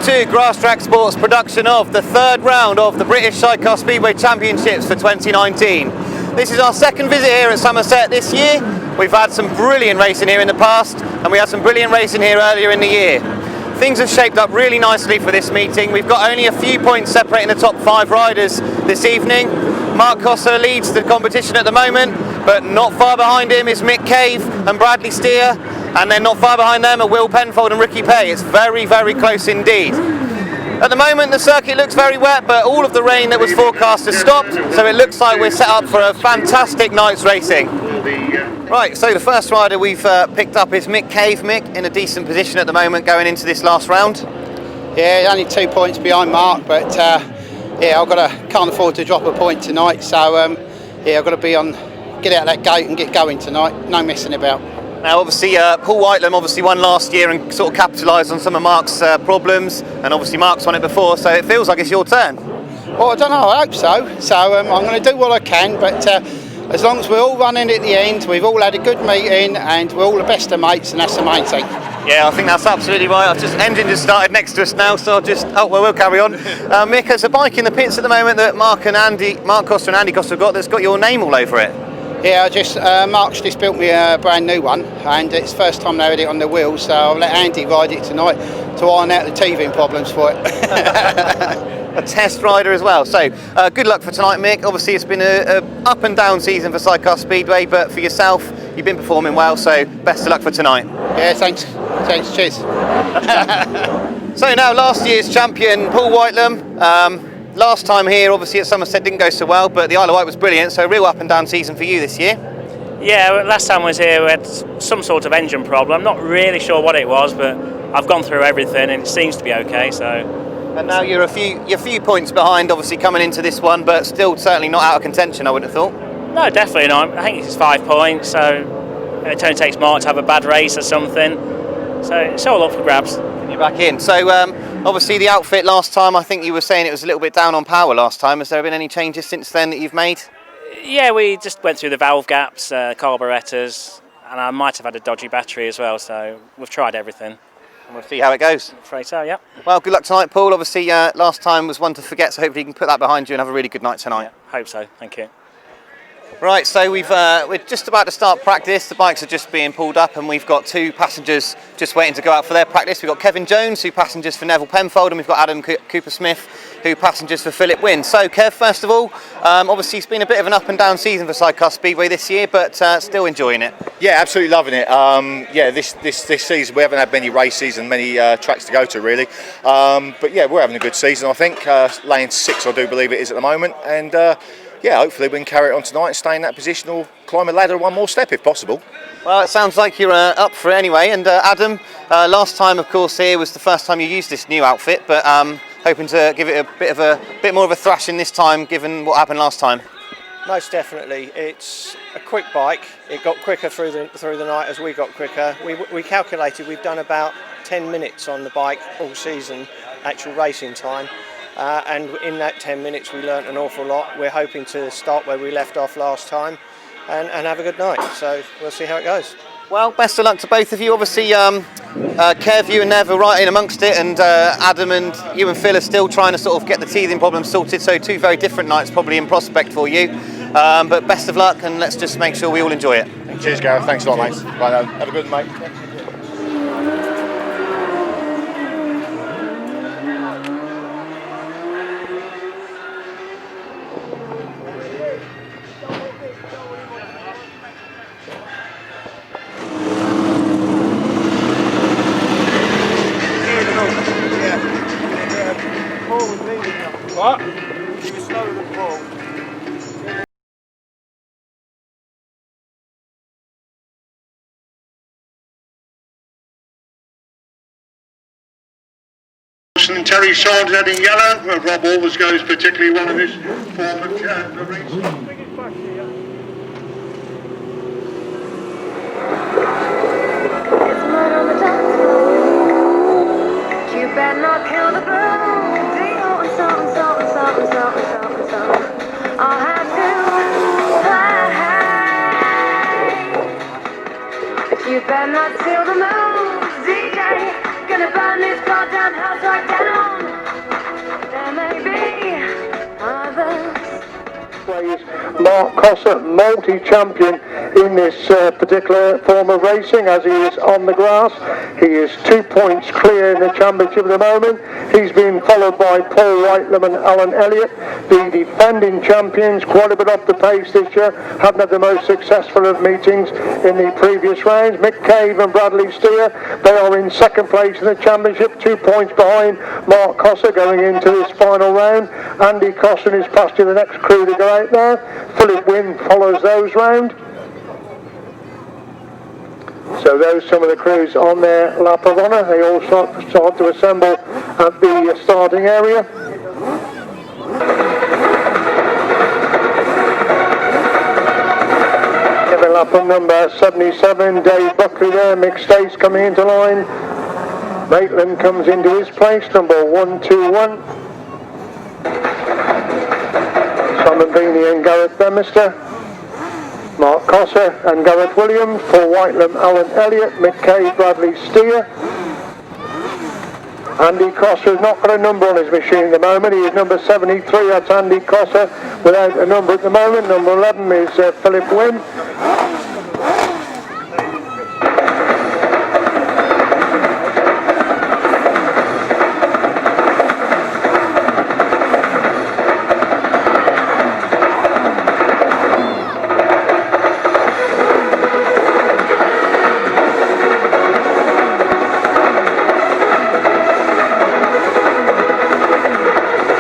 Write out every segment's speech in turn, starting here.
to Grass Track Sports' production of the third round of the British Sidecar Speedway Championships for 2019. This is our second visit here at Somerset this year. We've had some brilliant racing here in the past, and we had some brilliant racing here earlier in the year. Things have shaped up really nicely for this meeting. We've got only a few points separating the top 5 riders this evening. Mark Cossar leads the competition at the moment, but not far behind him is Mick Cave and Bradley Steer, and then not far behind them are Will Penfold and Ricky Pay. It's very, very close indeed. At the moment the circuit looks very wet, but all of the rain that was forecast has stopped, so it looks like we're set up for a fantastic night's racing. Right, so the first rider we've picked up is Mick Cave. Mick, in a decent position at the moment going into this last round. Yeah, only 2 points behind Mark, but yeah, can't afford to drop a point tonight, so yeah, I've got to get out of that gate and get going tonight. No messing about. Now, obviously, Paul Whitelam obviously won last year and sort of capitalised on some of Mark's problems, and obviously Mark's won it before, so it feels like it's your turn. Well, I don't know. I hope so. So I'm going to do what I can, but as long as we're all running at the end, we've all had a good meeting, and we're all the best of mates, and that's the main thing. Yeah, I think that's absolutely right. Engine just started next to us now, so we'll carry on. Mick, there's a bike in the pits at the moment that Mark Cossar and Andy Cossar have got that's got your name all over it. Yeah, Mark's just built me a brand new one, and it's the first time they had it on the wheels, so I'll let Andy ride it tonight to iron out the teething problems for it. A test rider as well. So good luck for tonight, Mick. Obviously it's been a up and down season for Sidecar Speedway, but for yourself, you've been performing well, so best of luck for tonight. Yeah, thanks, cheers. So now last year's champion, Paul Whitelam. Last time here, obviously at Somerset didn't go so well, but the Isle of Wight was brilliant, so a real up and down season for you this year. Yeah, last time I was here we had some sort of engine problem. I'm not really sure what it was, but I've gone through everything and it seems to be okay, so. And now you're a few points behind, obviously coming into this one, but still certainly not out of contention, I would have thought. No, definitely not. I think it's 5 points, so it only takes Mark to have a bad race or something. So it's all up for grabs. You're back in. So obviously the outfit last time, I think you were saying it was a little bit down on power last time. Has there been any changes since then that you've made? Yeah, we just went through the valve gaps, carburettors, and I might have had a dodgy battery as well, so we've tried everything. And we'll see how it goes. I'm afraid so, yeah. Well, good luck tonight, Paul. Obviously last time was one to forget, so hopefully you can put that behind you and have a really good night tonight. Yeah, hope so, thank you. Right, so we're just about to start practice. The bikes are just being pulled up, and we've got 2 passengers just waiting to go out for their practice. We've got Kevin Jones, who passengers for Neville Penfold, and we've got Adam Cooper-Smith, who passengers for Philip Wynne. So, Kev, first of all, obviously it's been a bit of an up and down season for Sidecar Speedway this year, but still enjoying it. Yeah, absolutely loving it. Yeah, this season we haven't had many races and many tracks to go to really, but yeah, we're having a good season. I think lane 6, I do believe it is at the moment, and. Yeah, hopefully we can carry it on tonight and stay in that position or climb a ladder 1 more step if possible. Well, it sounds like you're up for it anyway. And Adam, last time, of course, here was the first time you used this new outfit, but hoping to give it a bit more of a thrashing this time, given what happened last time. Most definitely, it's a quick bike. It got quicker through the night as we got quicker. We calculated we've done about 10 minutes on the bike all season, actual racing time. And in that 10 minutes we learnt an awful lot. We're hoping to start where we left off last time and have a good night, so we'll see how it goes. Well, best of luck to both of you. Obviously Kev, you and Nev are right in amongst it, and Adam and you and Phil are still trying to sort of get the teething problem sorted, so 2 very different nights probably in prospect for you, but best of luck, and let's just make sure we all enjoy it. Cheers, Gareth, thanks a lot, mate. Bye now. Have a good one, mate. What? He was slower than Paul. And Terry Swords heading yellow, where Rob always goes, particularly one of his former referees. You better not kill the groove. I'll have to play. You better not steal the moves, DJ. Gonna burn this goddamn house right down. Mark Cossar, multi-champion in this particular form of racing, as he is on the grass. He is 2 points clear in the championship at the moment. He's been followed by Paul Whitelam and Alan Elliott, the defending champions, quite a bit off the pace this year, haven't had the most successful of meetings in the previous rounds. Mick Cave and Bradley Steer, they are in second place in the championship, 2 points behind Mark Cossar going into this final round. Andy Cossar is past you, the next crew to go out there. Philip Wynn follows those round. So those some of the crews on their lap of honour. They all start to assemble at the starting area. Getting lap of number 77, Dave Buckley there, Mick Stace coming into line. Maitland comes into his place, number 121. Simon Beanie and Gareth Bemister. Mark Cossar and Gareth Williams, Paul Whitelam, Alan Elliott, Mick Cave, Bradley Steer. Andy Cossar has not got a number on his machine at the moment. He is number 73, that's Andy Cossar, without a number at the moment. Number 11 is Philip Wynn.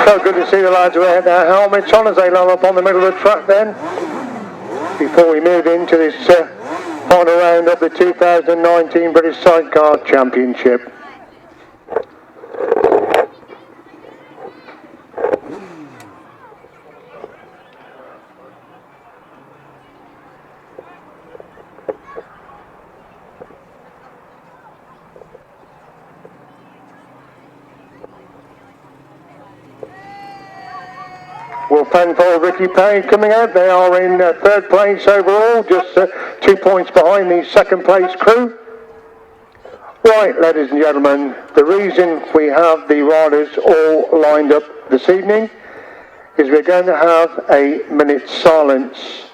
So good to see the lads wear their helmets on as they load up on the middle of the track then, before we move into this final round of the 2019 British Sidecar Championship. Will Penfold, Ricky Payne coming out. They are in third place overall, just 2 points behind the second place crew. Right, ladies and gentlemen, the reason we have the riders all lined up this evening is we're going to have a minute's silence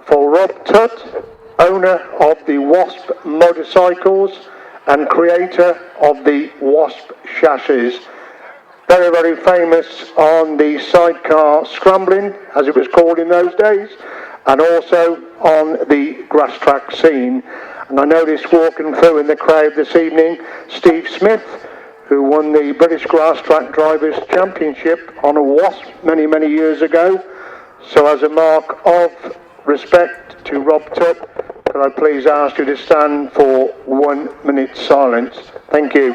for Rob Tutt, owner of the Wasp motorcycles and creator of the Wasp chassis. Very, very famous on the sidecar scrambling, as it was called in those days, and also on the grass track scene. And I noticed walking through in the crowd this evening, Steve Smith, who won the British Grass Track Drivers' Championship on a Wasp many, many years ago. So as a mark of respect to Rob Tutt, could I please ask you to stand for 1 minute's silence? Thank you.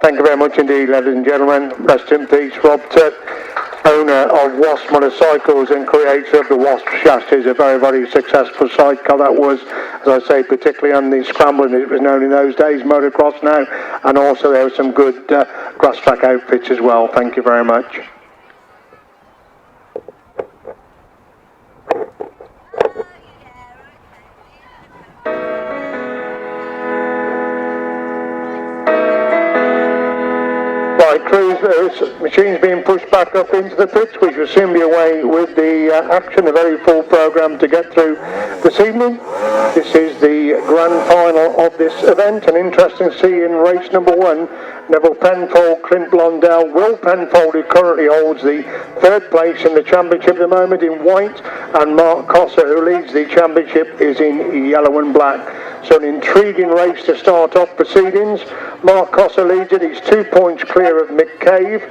Thank you very much indeed, ladies and gentlemen. Rest in peace, Rob Tutt, owner of Wasp Motorcycles and creator of the Wasp chassis. A very, very successful sidecar that was, as I say, particularly on the scrambling, it was known in those days, motocross now, and also there were some good grass track outfits as well. Thank you very much. machines being pushed back up into the pits. We shall soon be away with the action, a very full programme to get through this evening. This is the grand final of this event, and interesting to see in race number 1, Neville Penfold, Clint Blondell, Will Penfold, who currently holds the 3rd place in the championship at the moment in white, and Mark Cossar, who leads the championship, is in yellow and black. So an intriguing race to start off proceedings. Mark Cossar leads it. He's 2 points clear of Mick Cave.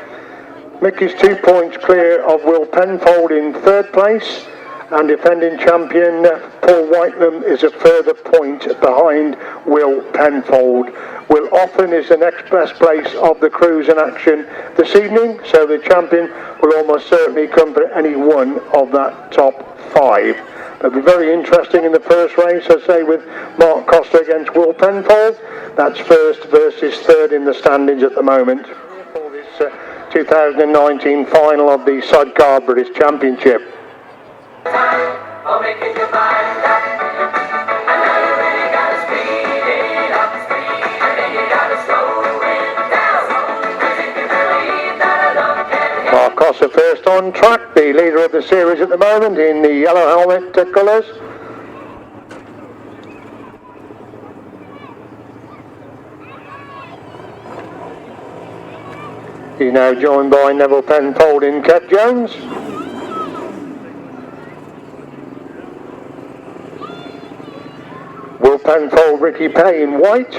Mick is 2 points clear of Will Penfold in 3rd place. And defending champion Paul Whitelam is a further point behind Will Penfold. Will Offen is the next best place of the crews in action this evening. So the champion will almost certainly come for any one of that top 5. It'll be very interesting in the first race, I say, with Mark Cossar against Will Penfold. That's 1st versus 3rd in the standings at the moment for this 2019 final of the Sidecar British Championship. Mark Cossar first on track, the leader of the series at the moment in the yellow helmet colours. He's now joined by Neville Penfold in Kev Jones. Will Penfold, Ricky Pay in white.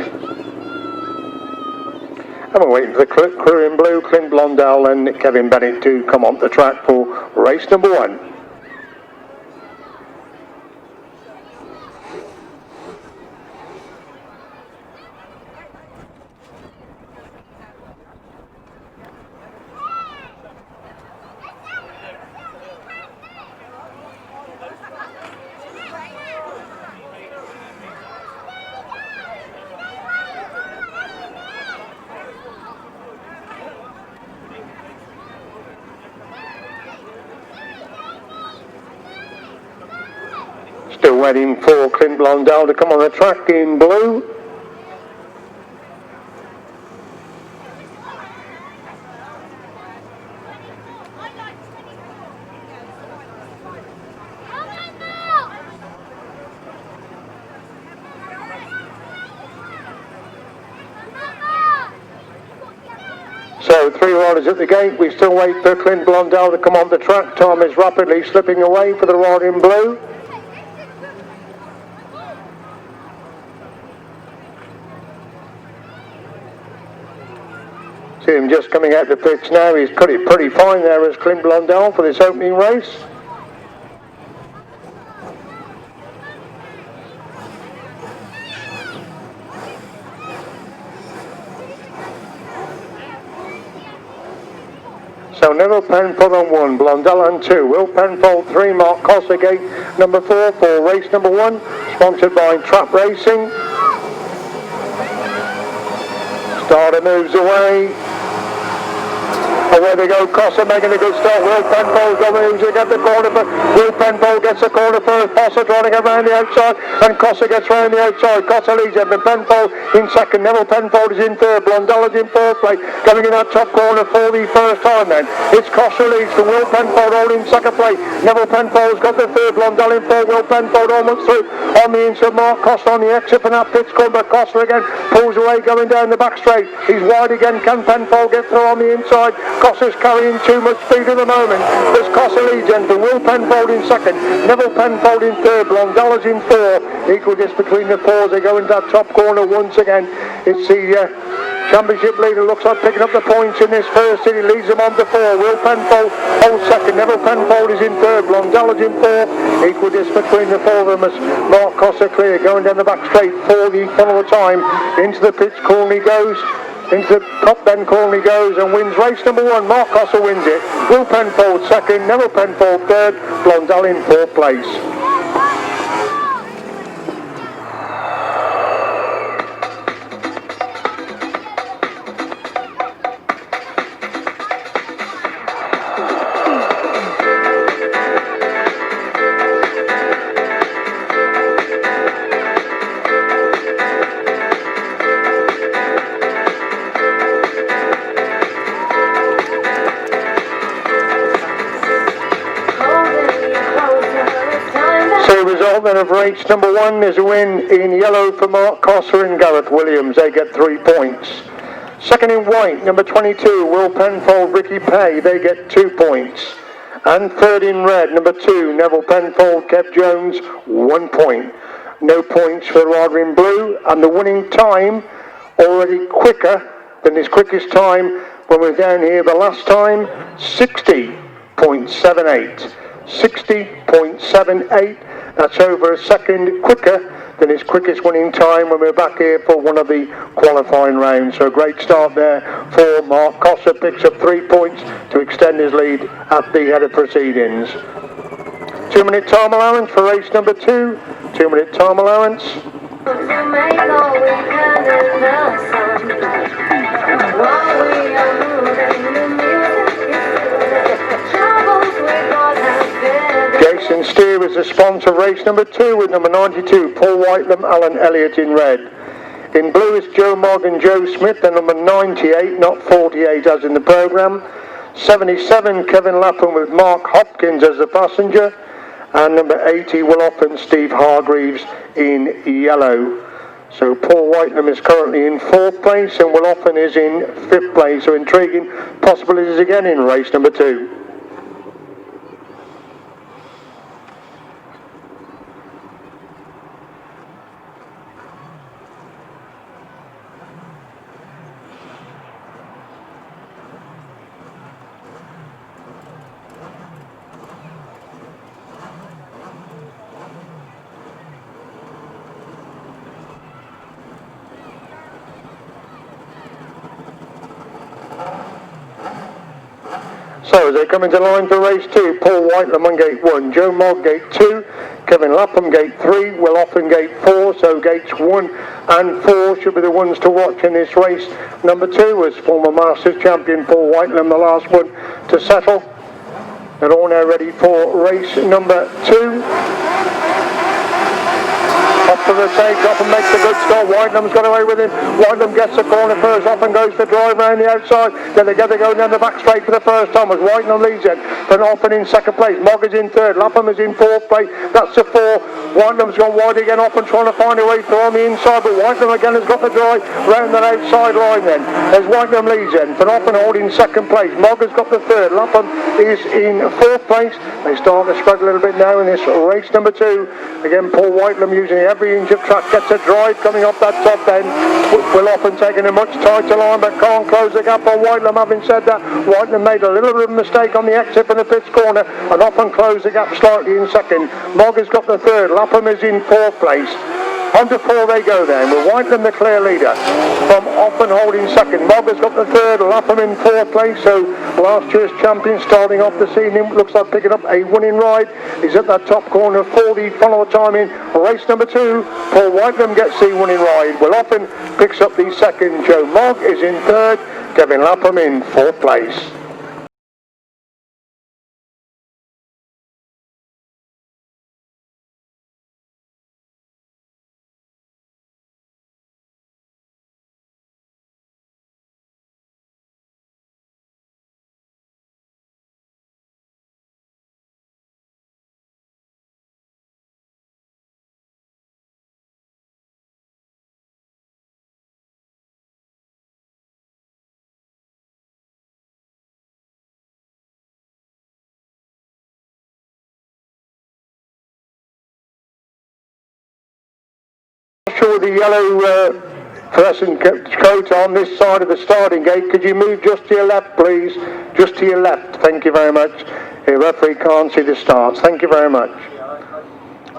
And we're waiting for the crew in blue, Clint Blondell and Kevin Bennett to come on the track for race number 1. Still waiting for Clint Blondell to come on the track in blue. So 3 riders at the gate. We still wait for Clint Blondell to come on the track. Time is rapidly slipping away for the ride in blue. See him just coming out the pits now. He's cut it pretty fine there as Clint Blondell for this opening race. So Neville Penfold on 1, Blondell on 2, Will Penfold 3, Mark Cossar gate number 4 for race number 1, sponsored by Trap Racing. Starter moves away. Away they go, Cossar making a good start. Will Penfold moves to get the corner, but Will Penfold gets the corner first. Cossar trying to get round the outside, and Cossar gets round the outside. Cossar leads him, but Penfold in 2nd. Neville Penfold is in 3rd. Blondell is in 4th place. Coming in that top corner for the first time then. It's Cossar leads to Will Penfold holding 2nd place. Neville Penfold's got the 3rd. Blondell in 4th. Will Penfold almost through on the inside. Mark Cossar on the exit from that pits corner, but Cossar again pulls away going down the back straight. He's wide again. Can Penfold get through on the inside? Cossar's carrying too much speed at the moment. There's Cossar leads in for Will Penfold in 2nd. Neville Penfold in 3rd. Blondell is in 4th. Equal just between the 4s. They go into that top corner once again. It's the championship leader looks like picking up the points in this first city. Leads them on to 4. Will Penfold holds 2nd. Neville Penfold is in 3rd. Blondell is in 4th. Equal just between the 4 of them as Mark Cossar clear going down the back straight for the final time. Into the pits corner he goes. Into the top bend corner he goes and wins race number 1. Mark Cossar wins it. Will Penfold 2nd. Neville Penfold 3rd. Blondell in 4th place. result then of race number 1 is a win in yellow for Mark Cossar and Gareth Williams. They get 3 points. Second in white, number 22, Will Penfold, Ricky Pay. They get 2 points. And third in red, number 2, Neville Penfold, Kev Jones, 1 point. No points for the rider in blue. And the winning time, already quicker than his quickest time when we were down here the last time, 60.78. 60.78. That's over a second quicker than his quickest winning time when we were back here for one of the qualifying rounds. So a great start there for Mark Cossar. Picks up 3 points to extend his lead at the head of proceedings. 2 minute time allowance for race number 2. 2 minute time allowance. Jason Steer is the sponsor of race number 2 with number 92, Paul Whitelam, Alan Elliott in red. In blue is Joe Mogg and Joe Smith, and number 98, not 48 as in the programme. 77, Kevin Lapham with Mark Hopkins as the passenger. And number 80, Will Offen, Steve Hargreaves in yellow. So Paul Whitelam is currently in 4th place and Will Offen is in 5th place. So intriguing possibilities again in race number 2. So as they come into line for race 2, Paul Whitelam on gate 1, Joe Mogg gate 2, Kevin Lapham gate 3, Will Offen gate 4, so gates 1 and 4 should be the ones to watch in this race. Number 2 was former Masters champion Paul Whitelam, the last one to settle. They're all now ready for race number 2. Up to the take, Offen makes a good start. Whitelam's got away with him. Whitelam gets the corner first. Offen goes for drive round the outside. Then together go down the back straight for the first time as Whitelam leads it. Then Offen in 2nd place. Mogg is in 3rd. Lapham is in 4th place. That's the 4. Whitelam's gone wide again. Offen trying to find a way through on the inside, but Whitelam again has got the drive round that outside line then. As Whitelam leads in. Van Offen holding 2nd place. Mogg has got the 3rd. Lapham is in 4th place. They start to spread a little bit now in this race number 2. Again, Paul Whitelam using every inch of track, gets a drive coming off that top end. Will Offen taking a much tighter line but can't close the gap on Whitelam. Having said that, Whitelam made a little bit of a mistake on the exit from the pits corner and Offen closed the gap slightly in 2nd. Mogg has got the 3rd. Lapham is in 4th place. On to 4 they go then, with Whitelam the clear leader. From Offen holding 2nd. Mogg has got the 3rd, Lapham in 4th place. So last year's champion starting off this evening, looks like picking up a winning ride. He's at that top corner for the final time in race number 2. Paul Whitelam gets the winning ride. Will Offen picks up the 2nd. Joe Mogg is in 3rd. Kevin Lapham in 4th place. Sure, the yellow fluorescent coat on this side of the starting gate. Could you move just to your left, please? Just to your left. Thank you very much. The referee can't see the starts. Thank you very much.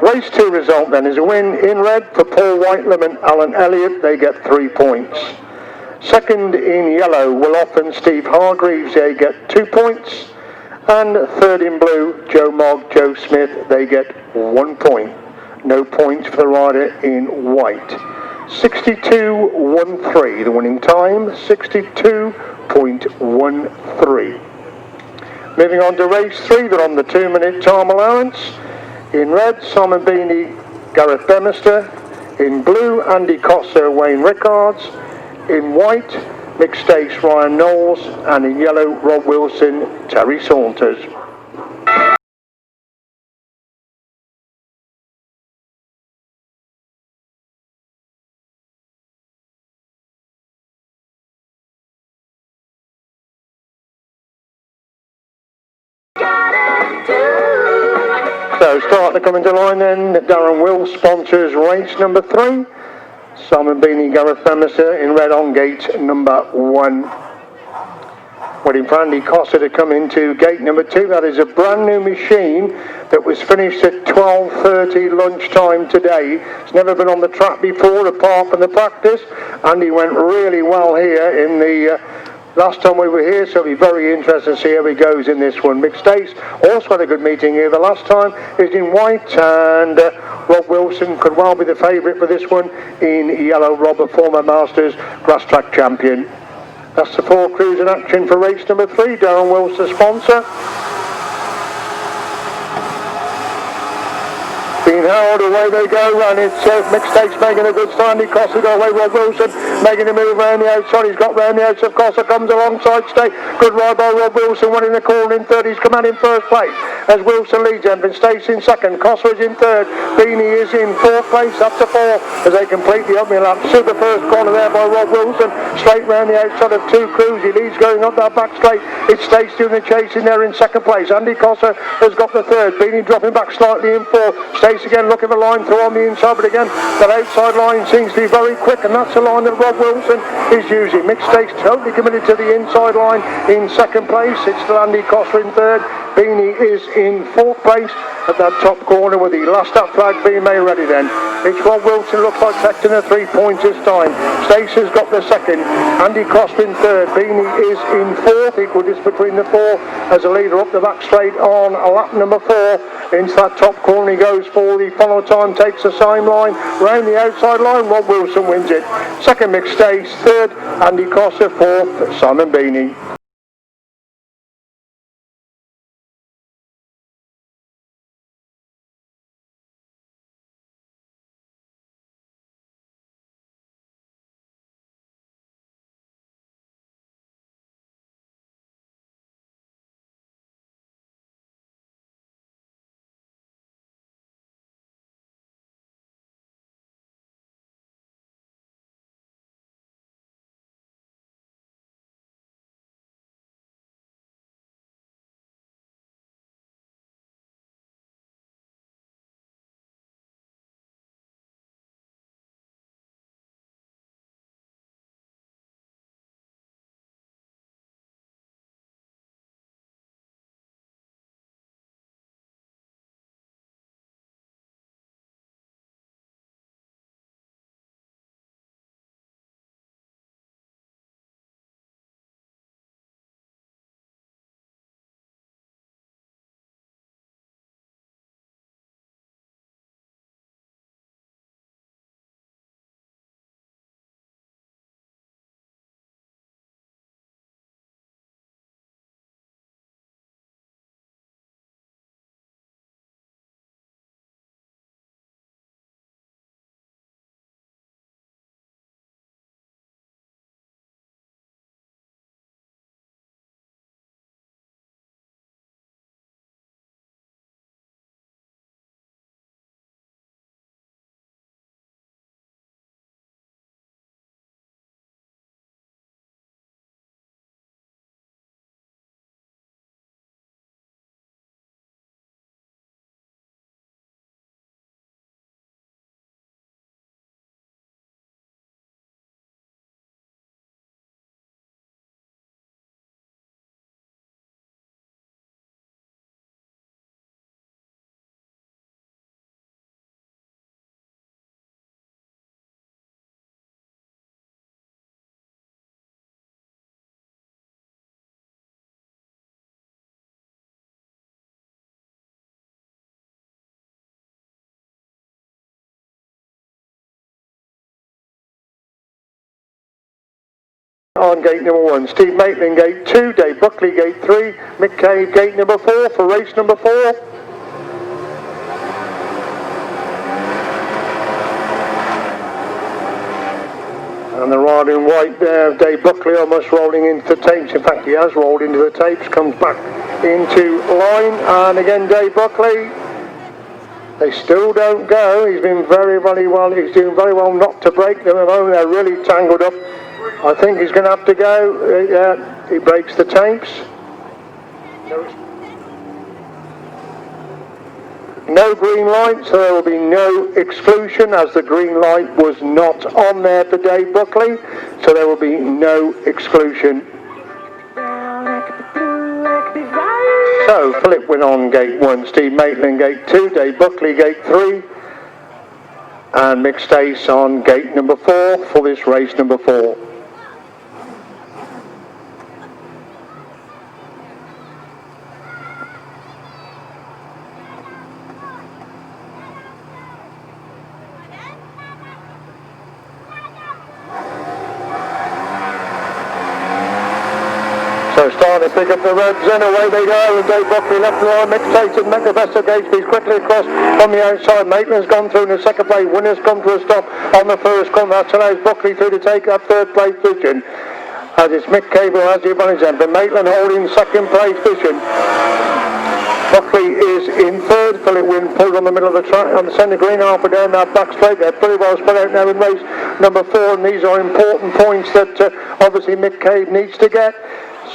Race 2 result then is a win in red for Paul Whitelam and Alan Elliott. They get 3 points. Second in yellow, Will Offen, Steve Hargreaves. They get 2 points. And third in blue, Joe Mogg, Joe Smith. They get 1 point. No points for the rider in white. 62.13, the winning time, 62.13. Moving on to race 3, they're on the 2 minute time allowance. In red, Simon Beanie, Gareth Bemister. In blue, Andy Cossar, Wayne Rickards. In white, Mick Cave, Ryan Knowles. And in yellow, Rob Wilson, Terry Saunders. So starting to come into line then, Darren Will sponsors race number 3. Simon Beanie, Gareth Williams in red on gate number 1. Waiting for Andy Cossar to come into gate number 2. That is a brand new machine that was finished at 12:30 lunchtime today. It's never been on the track before apart from the practice. Andy went really well here in the last time we were here, so it'll be very interesting to see how he goes in this one. Mick Cave also had a good meeting here the last time. He's in white, and Rob Wilson could well be the favourite for this one in yellow. Rob, a former Masters grass track champion. That's the 4 crews in action for race number 3. Darren Wills, the sponsor. Being held, away they go, and it's Mick Cave making a good start. Andy Cossar got away. Rob Wilson making a move round the outside. He's got round the outside. Cossar comes alongside Stay. Good ride by Rob Wilson, winning the corner in third. He's come out in first place as Wilson leads him, and Stace in second. Cossar is in third. Beanie is in fourth place, up to 4 as they complete the opening lap. Super first corner there by Rob Wilson, straight round the outside of 2 crews. He leads going up that back straight. It's Stace doing the chase in there in second place. Andy Cossar has got the third. Beanie dropping back slightly in 4. Stace again looking for line through on the inside, but again that outside line seems to be very quick, and that's the line that Rob Wilson is using. Mick Cave totally committed to the inside line in second place. It's still Andy Cossar in third. Beanie is in fourth place at that top corner with the last up flag being made ready then. It's Rob Wilson, looks like collecting a 3 points this time. Stace has got the second. Andy Cossar in third. Beanie is in fourth. Equal distance between the 4 as a leader up the back straight on lap number 4. Into that top corner he goes for the follow time, takes the same line. Round the outside line, Rob Wilson wins it. Second Mick Cave, third Andy Cossar, fourth Simon Beanie. On gate number 1, Steve Maitland gate 2, Dave Buckley gate 3, Mick Cave gate number 4 for race number 4. And the rider in white there, Dave Buckley, almost rolling into the tapes. In fact, he has rolled into the tapes, comes back into line, and again Dave Buckley. They still don't go. He's been very, very well. He's doing very well not to break them at the moment. They're really tangled up. I think he's going to have to go. He breaks the tapes. no green light, so there will be no exclusion, as the green light was not on there for Dave Buckley, so there will be no exclusion. So Philip went on gate 1, Steve Maitland gate 2, Dave Buckley gate 3, and Mick Stace on gate number 4 for this race number 4. So starting to pick up the reds, and away they go, and Dave Buckley left the line, Mick Stace and make the best of gate speed quickly across from the outside. Maitland's gone through in the second place, Winner's come to a stop on the first corner. That allows Buckley through to take that third place position, as it's Mick Cave who has the advantage then, but Maitland holding second place position. Buckley is in third. Philip Wynn pulled on the middle of the track on the centre green, halfway down that back straight. They're pretty well spread out now in race number 4, and these are important points that obviously Mick Cave needs to get.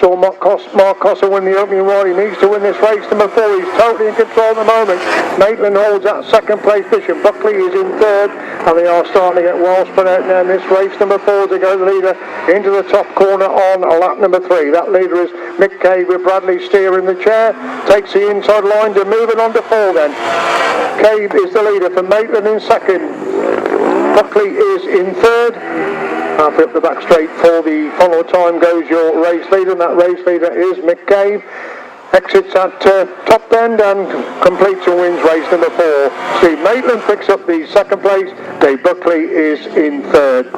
Saw Mark Cossar win the opening ride. He needs to win this race number 4. He's totally in control at the moment. Maitland holds that second place position. Buckley is in third, and they are starting to get well spread out now in this race number 4 to go the leader into the top corner on lap number 3. That leader is Mick Cave with Bradley Steer in the chair. Takes the inside line to move it on to 4 then. Cave is the leader for Maitland in second. Buckley is in third. Halfway up the back straight for the follow time goes your race leader, and that race leader is Mick Cave. Exits at top end and completes and wins race number 4. Steve Maitland picks up the second place. Dave Buckley is in third.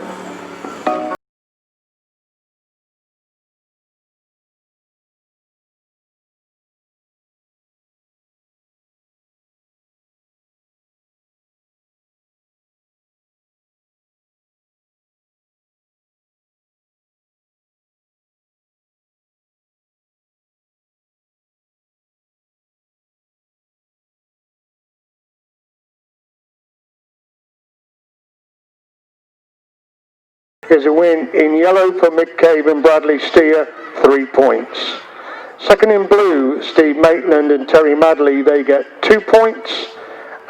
Is a win in yellow for Mick Cave and Bradley Steer, 3 points. Second in blue, Steve Maitland and Terry Madley, they get 2 points.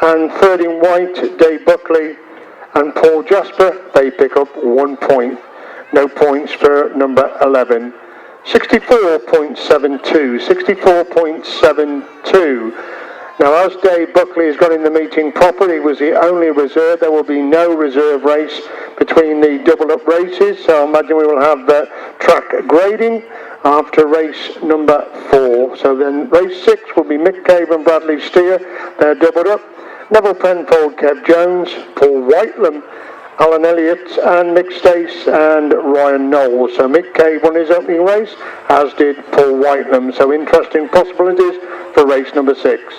And third in white, Dave Buckley and Paul Jasper, they pick up 1 point. No points for number 11. 64.72, 64.72. Now, as Dave Buckley has got in the meeting properly, was the only reserve. There will be no reserve race between the double-up races, so I imagine we will have the track grading after race number 4. So then race 6 will be Mick Cave and Bradley Steer. They're doubled up. Neville Penfold, Kev Jones, Paul Whitelam, Alan Elliott and Mick Stace and Ryan Knowles. So Mick Cave won his opening race, as did Paul Whitelam. So interesting possibilities for race number 6.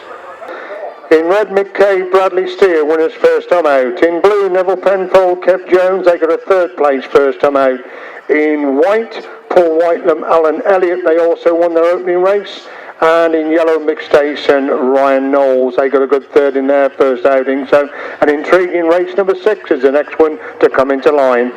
In red, Mick Cave, Bradley Steer, winners first time out. In blue, Neville Penfold, Kev Jones, they got a third place first time out. In white, Paul Whitelam, Alan Elliott, they also won their opening race. And in yellow, Mick Stace and Ryan Knowles, they got a good third in their first outing. So an intriguing race number 6 is the next one to come into line.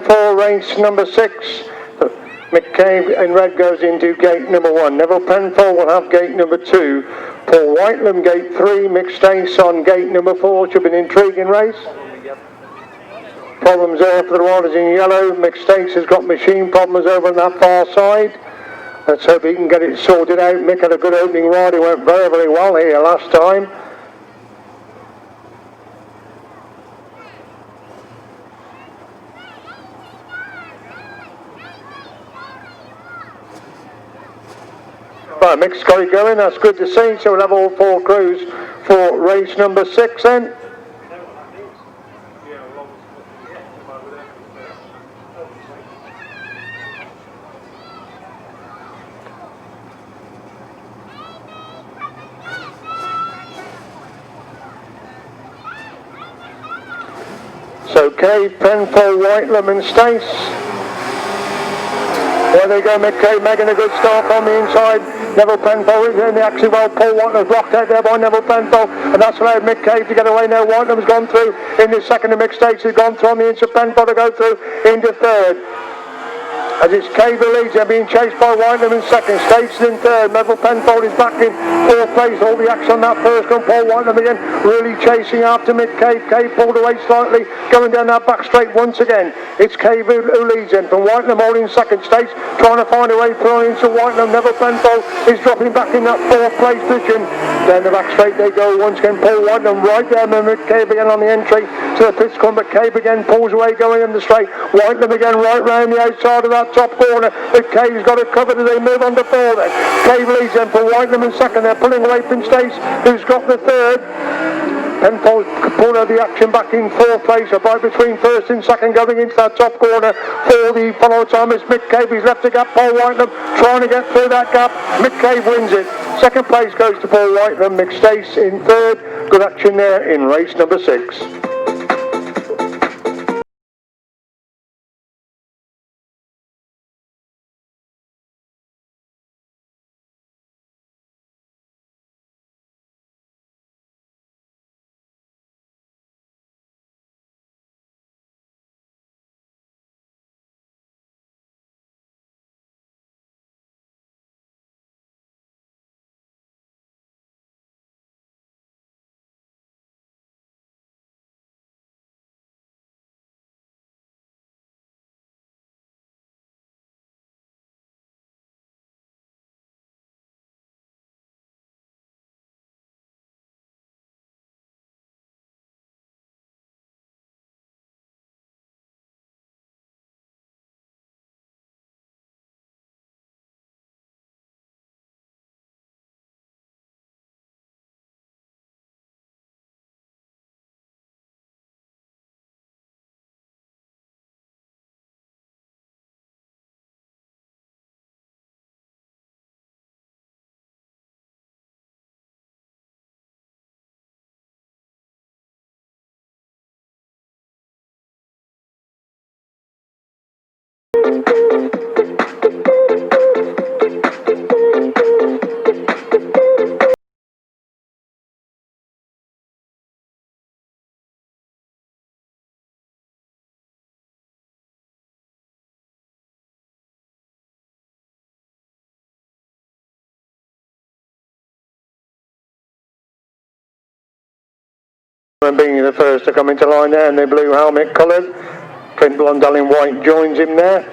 For race number 6, Mick Cave in red goes into gate number 1. Neville Penfold will have gate number 2. Paul Whitelam gate 3. Mick Stace on gate number 4. Should be an intriguing race. Problems there for the riders in yellow. Mick Stace has got machine problems over on that far side. Let's hope he can get it sorted out. Mick had a good opening ride. He went very, very well here last time. Right, Mick's got it going, that's good to see. So we'll have all 4 crews for race number 6 then. So Cave, Penfold, Whitelam and Stace. There they go, Mick Cave making a good start on the inside. Neville Penfold is in the action well. Paul Whitelam's blocked out there by Neville Penfold, and that's allowed Mick Cave to get away now. Whitelam's gone through in the second, and Mick Stace has gone through on the inside. Penfold to go through into third. As it's Cave who leads, they're being chased by Whitelam in second, Stace in third, Neville Penfold is back in fourth place. All the action on that first one, Paul Whitelam again really chasing after Mick Cave. Cave pulled away slightly, going down that back straight once again. It's Cave who leads in from Whitelam holding second, Stace trying to find a way through into Whitelam. Neville Penfold is dropping back in that fourth place position. Down the back straight they go once again, Paul Whitelam right there, and Mick Cave again on the entry to the pits corner, but Cave again pulls away going in the straight. Whitelam again right round the outside of that top corner, but Cave's got it covered as they move on to four then. Cave leads them for Whitelam in second, they're pulling away from Stace who's got the third. Penfold pulled out the action back in fourth place, right between first and second going into that top corner for the follow time is Mick Cave. He's left the gap, Paul Whitelam trying to get through that gap. Mick Cave wins it. Second place goes to Paul Whitelam, Mick Stace in third. Good action there in race number 6. Being the first to come into line there in the blue helmet coloured. Clint Blondell in white joins him there.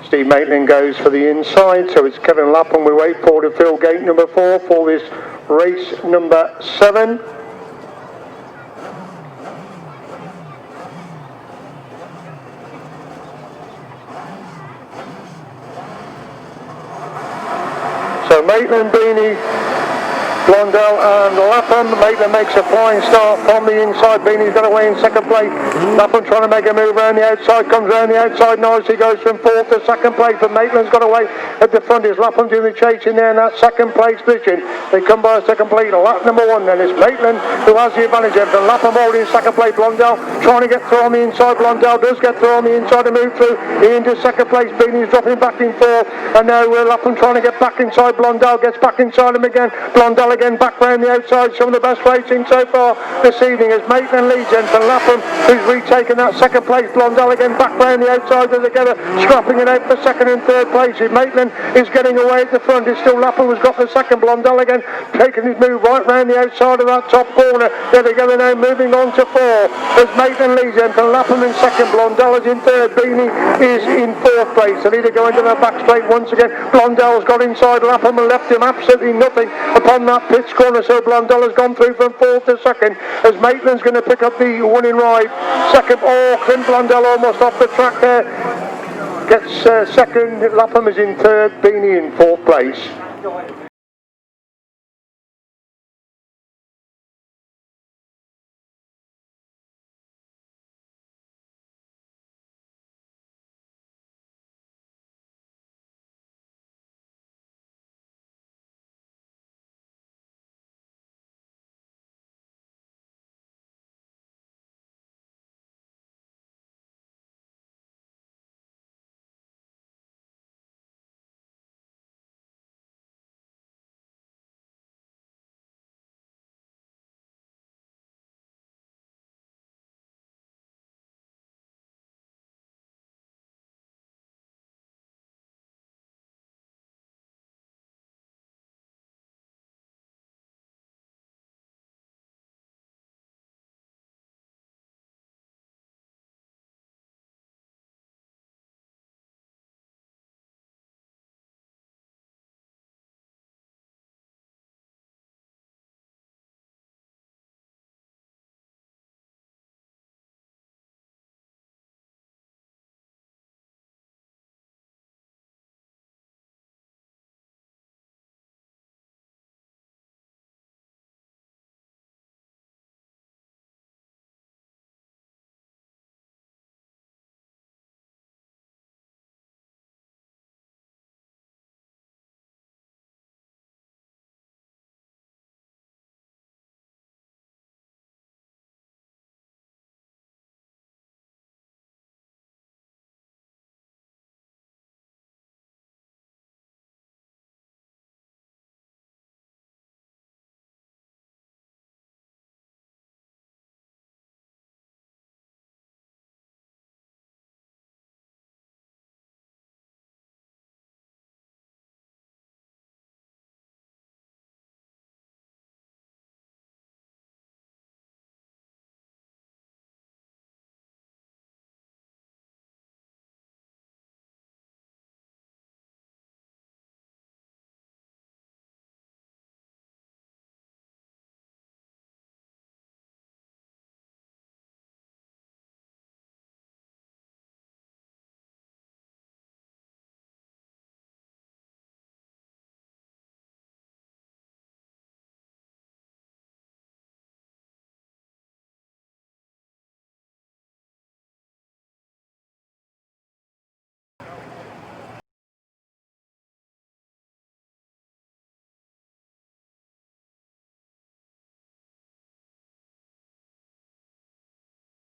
Steve Maitland goes for the inside, so it's Kevin Lapham we wait for to fill gate number 4 for this race number 7. So Maitland, Beanie, Blondell and Lapham. Maitland makes a flying start from the inside. Beanie's got away in second place. Lapham trying to make a move around the outside. Comes around the outside nicely. Goes from fourth to second place. But Maitland's got away at the front. Is Lapham doing the chase in there in that second place position. They come by a second place. Lap number 1 then. It's Maitland who has the advantage. And Lapham holding second place. Blondell trying to get through on the inside. Blondell does get through on the inside and move through into second place. Beanie's dropping back in fourth. And now Lapham trying to get back inside. Blondell gets back inside him again. Blondell again back round the outside. Some of the best racing so far this evening as Maitland leads in for Lapham who's retaken that second place. Blondell again back round the outside together, scrapping it out for second and third place. Maitland is getting away at the front. It's still Lapham who's got the second. Blondell again taking his move right round the outside of that top corner. There they go now, moving on to 4 as Maitland leads in for Lapham in second. Blondell is in third. Beanie is in fourth place. They need to go into the back straight once again. Blondell's got inside Lapham and left him absolutely nothing upon that pit corner, so Blondell has gone through from fourth to second as Maitland's going to pick up the winning ride. Second, Clint Blondell almost off the track there. Gets second, Lapham is in third, Beanie in fourth place.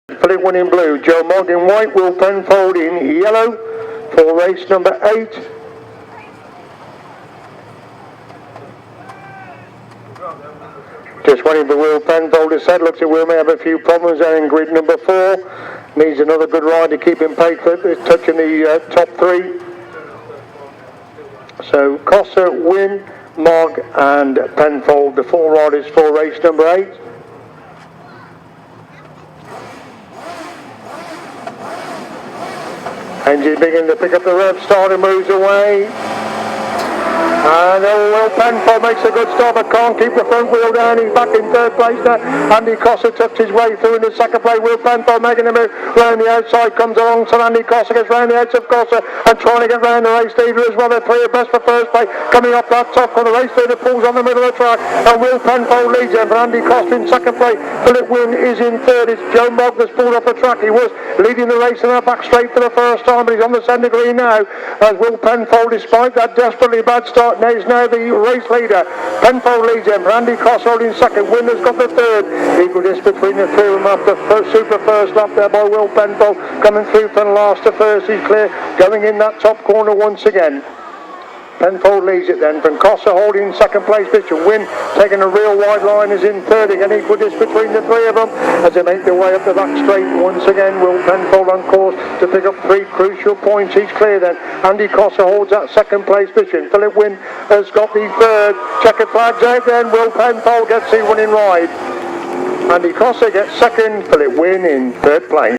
Philip Wynn in blue, Joe Mogg in white, Will Penfold in yellow for race number 8. Just waiting for Will Penfold to set. Looks like Will may have a few problems there in grid number 4. Needs another good ride to keep him paid for touching the top 3. So Cossar, Wynn, Mogg and Penfold, the 4 riders for race number 8. Engine beginning to pick up the rev, starter moves away. And Will Penfold makes a good start, but can't keep the front wheel down. He's back in 3rd place now. Andy Cossar tucked his way through in the 2nd place. Will Penfold making a move round the outside, comes along, so Andy Cossar gets round the edge of Cossar and trying to get round the race leader as well. They're 3 abreast for 1st place. Coming up that top corner, the race leader pulls on the middle of the track, and Will Penfold leads him. But Andy Cossar in 2nd place. Philip Wynn is in 3rd. It's Joe Mogg that's pulled off the track. He was leading the race and back straight for the first time, but he's on the centre green now. As Will Penfold, despite that desperately bad start, is now the race leader. Penfold leads him. Andy Cossar holding 2nd. Wynn has got the 3rd. Equal distance between the 2 of them after super first lap there by Will Penfold. Coming through from last to first. He's clear. Going in that top corner once again. Penfold leads it then from Cossar holding 2nd place position. Wynn taking a real wide line is in 3rd. Again, equal distance between the 3 of them as they make their way up the back straight. Once again, Will Penfold on course to pick up 3 crucial points. He's clear then. Andy Cossar holds that 2nd place position. Philip Wynn has got the 3rd. Checkered flags out then. Will Penfold gets the winning ride. Andy Cossar gets 2nd. Philip Wynn in 3rd place.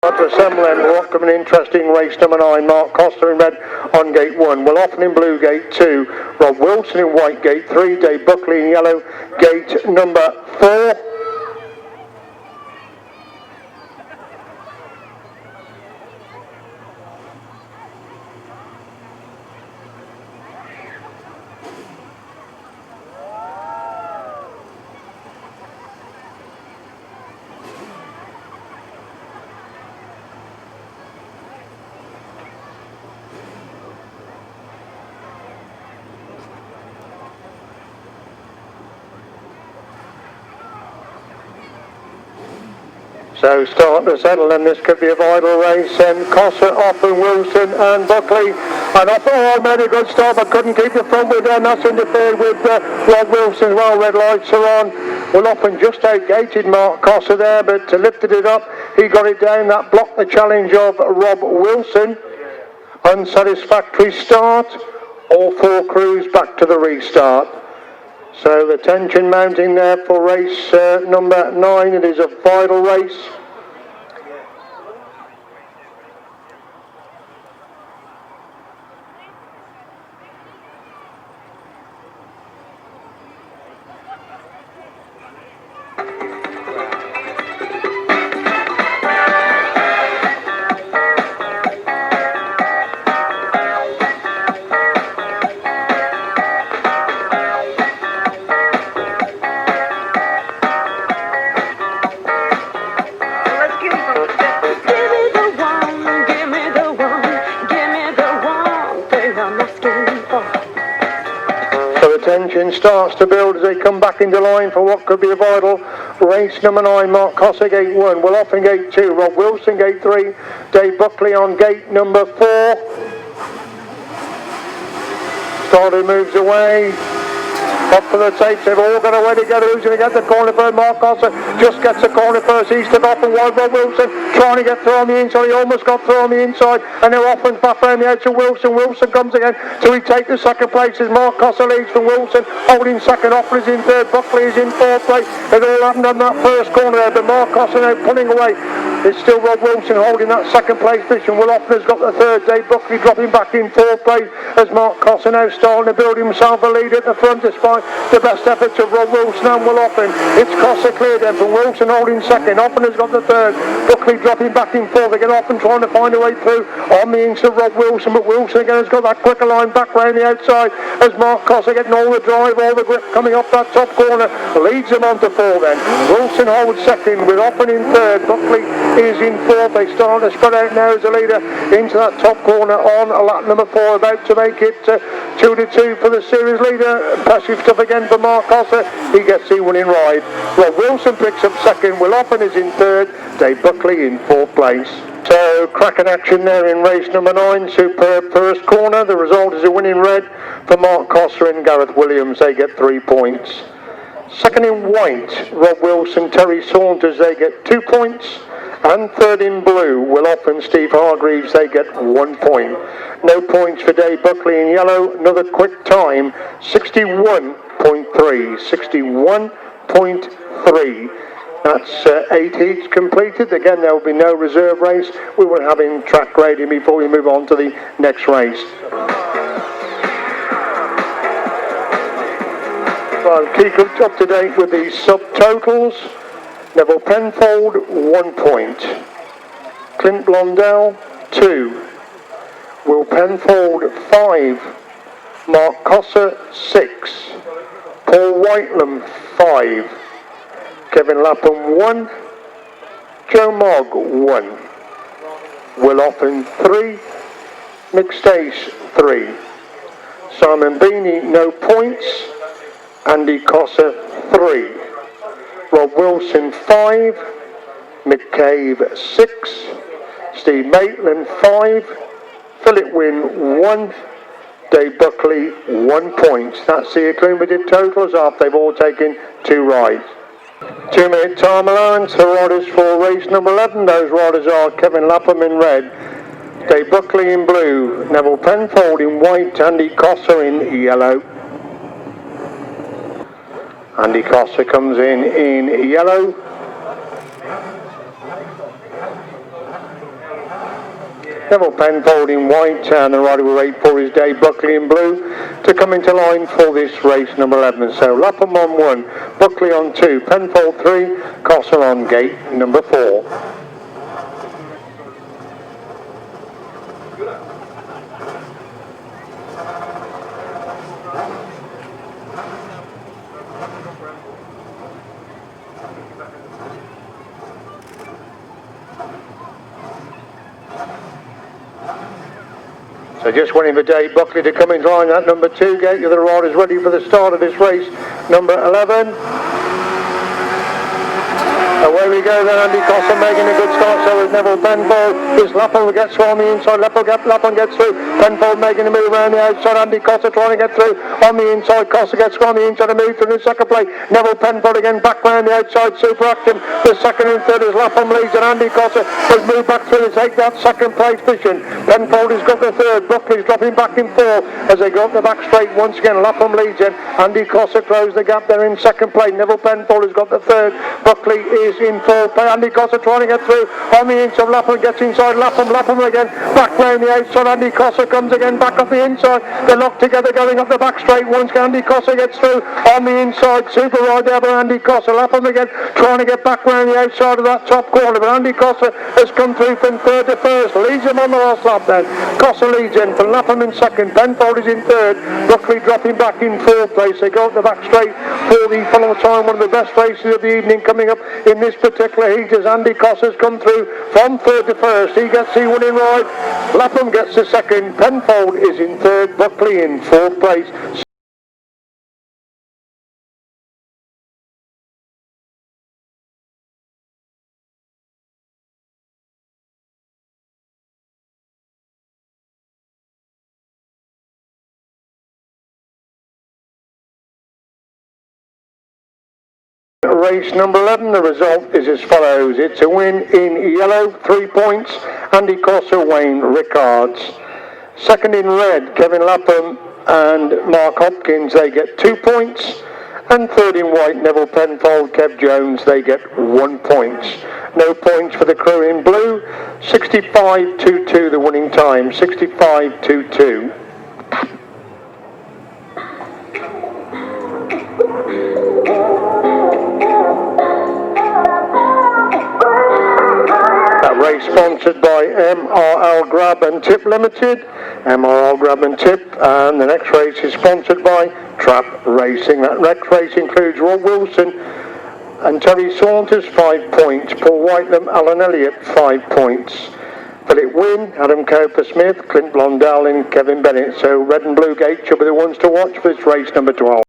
To assemble and walk of an interesting race number 9. Mark Cossar in red on gate 1. Will Offen in blue gate 2. Rob Wilson in white gate 3. Dave Buckley in yellow gate number 4. So start to settle, and this could be a vital race. And Cossar, Offen, Wilson and Buckley. And Offen made a good start, but couldn't keep the front wheel down. That's interfered with Rob Wilson as well. Red lights are on. Well, Offen just outgated Mark Cossar there, but lifted it up. He got it down. That blocked the challenge of Rob Wilson. Unsatisfactory start. All 4 crews back to the restart. So the tension mounting there for race number 9. It is a vital race. tension starts to build as they come back into line for what could be a vital race. Number 9, Mark Cossar, gate 1. Will Offen, gate 2. Rob Wilson, gate 3. Dave Buckley on gate number 4. Starter moves away. Up for the tapes, they've all got away together. Who's going to get the corner first? Mark Cossar just gets the corner first. He's stood off and wide. Rob Wilson trying to get through on the inside. He almost got through on the inside. And now Offen's back around the edge to Wilson. Wilson comes again to retake the second place as Mark Cossar leads from Wilson. Holding second. Offen is in third. Buckley is in fourth place. It all happened on that first corner there. But Mark Cossar now pulling away. It's still Rob Wilson holding that second place position. Will Offen has got the third. Dave Buckley dropping back in fourth place as Mark Cossar now starting to build himself a lead at the front despite the best efforts of Rob Wilson and Will Offen. It's Cossar cleared then from Wilson holding second. Offen has got the third. Buckley dropping back in fourth again. Offen trying to find a way through on the inside of Rob Wilson, but Wilson again has got that quicker line back round the outside as Mark Cossar getting all the drive, all the grip coming off that top corner. Leads him on to four then. Wilson holds second with Offen in third. Buckley is in fourth. They start to spread out now as a leader into that top corner on lap number 4, about to make it 2-2 for the series leader. Impressive stuff again for Mark Cossar. He gets the winning ride. Rob Wilson picks up second. Will Offen is in third. Dave Buckley in fourth place. So cracking action there in race number 9. Superb first corner. The result is a winning red for Mark Cossar and Gareth Williams. They get 3 points. Second in white, Rob Wilson, Terry Saunders. They get 2 points. And third in blue, Will Offen, Steve Hargreaves. They get 1 point. No points for Dave Buckley in yellow. Another quick time, 61.3. 61.3. That's 8 heats completed. Again, there will be no reserve race. We will have in track grading before we move on to the next race. Well, keep up to date with the subtotals. Neville Penfold, 1 point. Clint Blondell, 2. Will Penfold, 5. Mark Cossar, 6. Paul Whitelam, 5. Kevin Lapham, 1. Joe Mogg, 1. Will Offen, 3. Mick Stace, 3. Simon Beanie, no points. Andy Cossar, 3. Rob Wilson, 5. Mick Cave, 6. Steve Maitland, 5. Philip Wynne, 1. Dave Buckley, 1 point. That's the accumulated totals after they've all taken 2 rides. 2-minute time allowance for riders for race number 11. Those riders are Kevin Lapham in red, Dave Buckley in blue, Neville Penfold in white, Andy Cossar in yellow. Andy Cossar comes in yellow. Neville Penfold in white, and the rider we wait for is Dave Buckley in blue to come into line for this race number 11. So Lapham on 1, Buckley on 2, Penfold 3, Cossar on gate number 4. So just waiting for Dave Buckley to come into line at number 2 gate. The other riders ready for the start of this race, number 11. Away we go then, Andy Cossar making a good start, so is Neville Penfold. Is Lapham gets through on the inside, Lapham gets through, Penfold making a move around the outside, Andy Cossar trying to get through on the inside, Cossar gets through on the inside and move through the second place. Neville Penfold again back round the outside, super active. The second and third is Lapham leads and Andy Cossar has moved back through to take that second place position. Penfold has got the third, Buckley's dropping back in 4 as they go up the back straight once again. Lapham leads in, Andy Cossar closed the gap there in second place. Neville Penfold has got the third, Buckley is in 4th. Andy Cossar trying to get through on the inside. Lapham gets inside. Lapham again back round the outside. Andy Cossar comes again back up the inside. They're locked together going up the back straight once again. Andy Cossar gets through on the inside. Super ride there by Andy Cossar. Lapham again trying to get back round the outside of that top corner, but Andy Cossar has come through from third to first. Leads him on the last lap then. Cossar leads in for Lapham in second. Penfold is in third. Buckley dropping back in 4th place. They go up the back straight for the final time. One of the best races of the evening coming up in this particular heat as Andy Cossar's come through from third to first. He gets the winning ride. Lapham gets the second. Penfold is in third. Buckley in 4th place. Race number 11, the result is as follows. It's a win in yellow, 3 points, Andy Cossar, Wayne Rickards. Second in red, Kevin Lapham and Mark Hopkins, they get 2 points. And third in white, Neville Penfold, Kev Jones, they get 1 point. No points for the crew in blue. 65.22 the winning time, 65.22. That race sponsored by MRL Grab and Tip Limited. MRL Grab and Tip, and the next race is sponsored by Trap Racing. That next race includes Rob Wilson and Terry Saunders, 5 points. Paul Whitelam, Alan Elliott, 5 points. Philip Wynne, Adam Cooper-Smith, Clint Blondell and Kevin Bennett. So red and blue gate should be the ones to watch for this race number 12.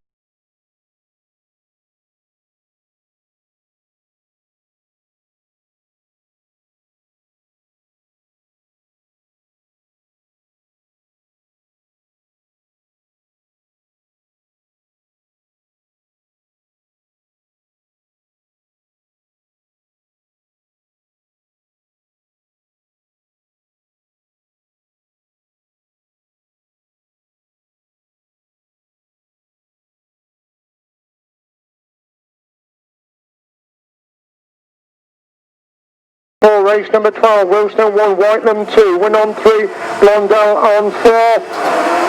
For race number 12, Wilson 1, Whitelam 2, Win on 3, Blondell on 4.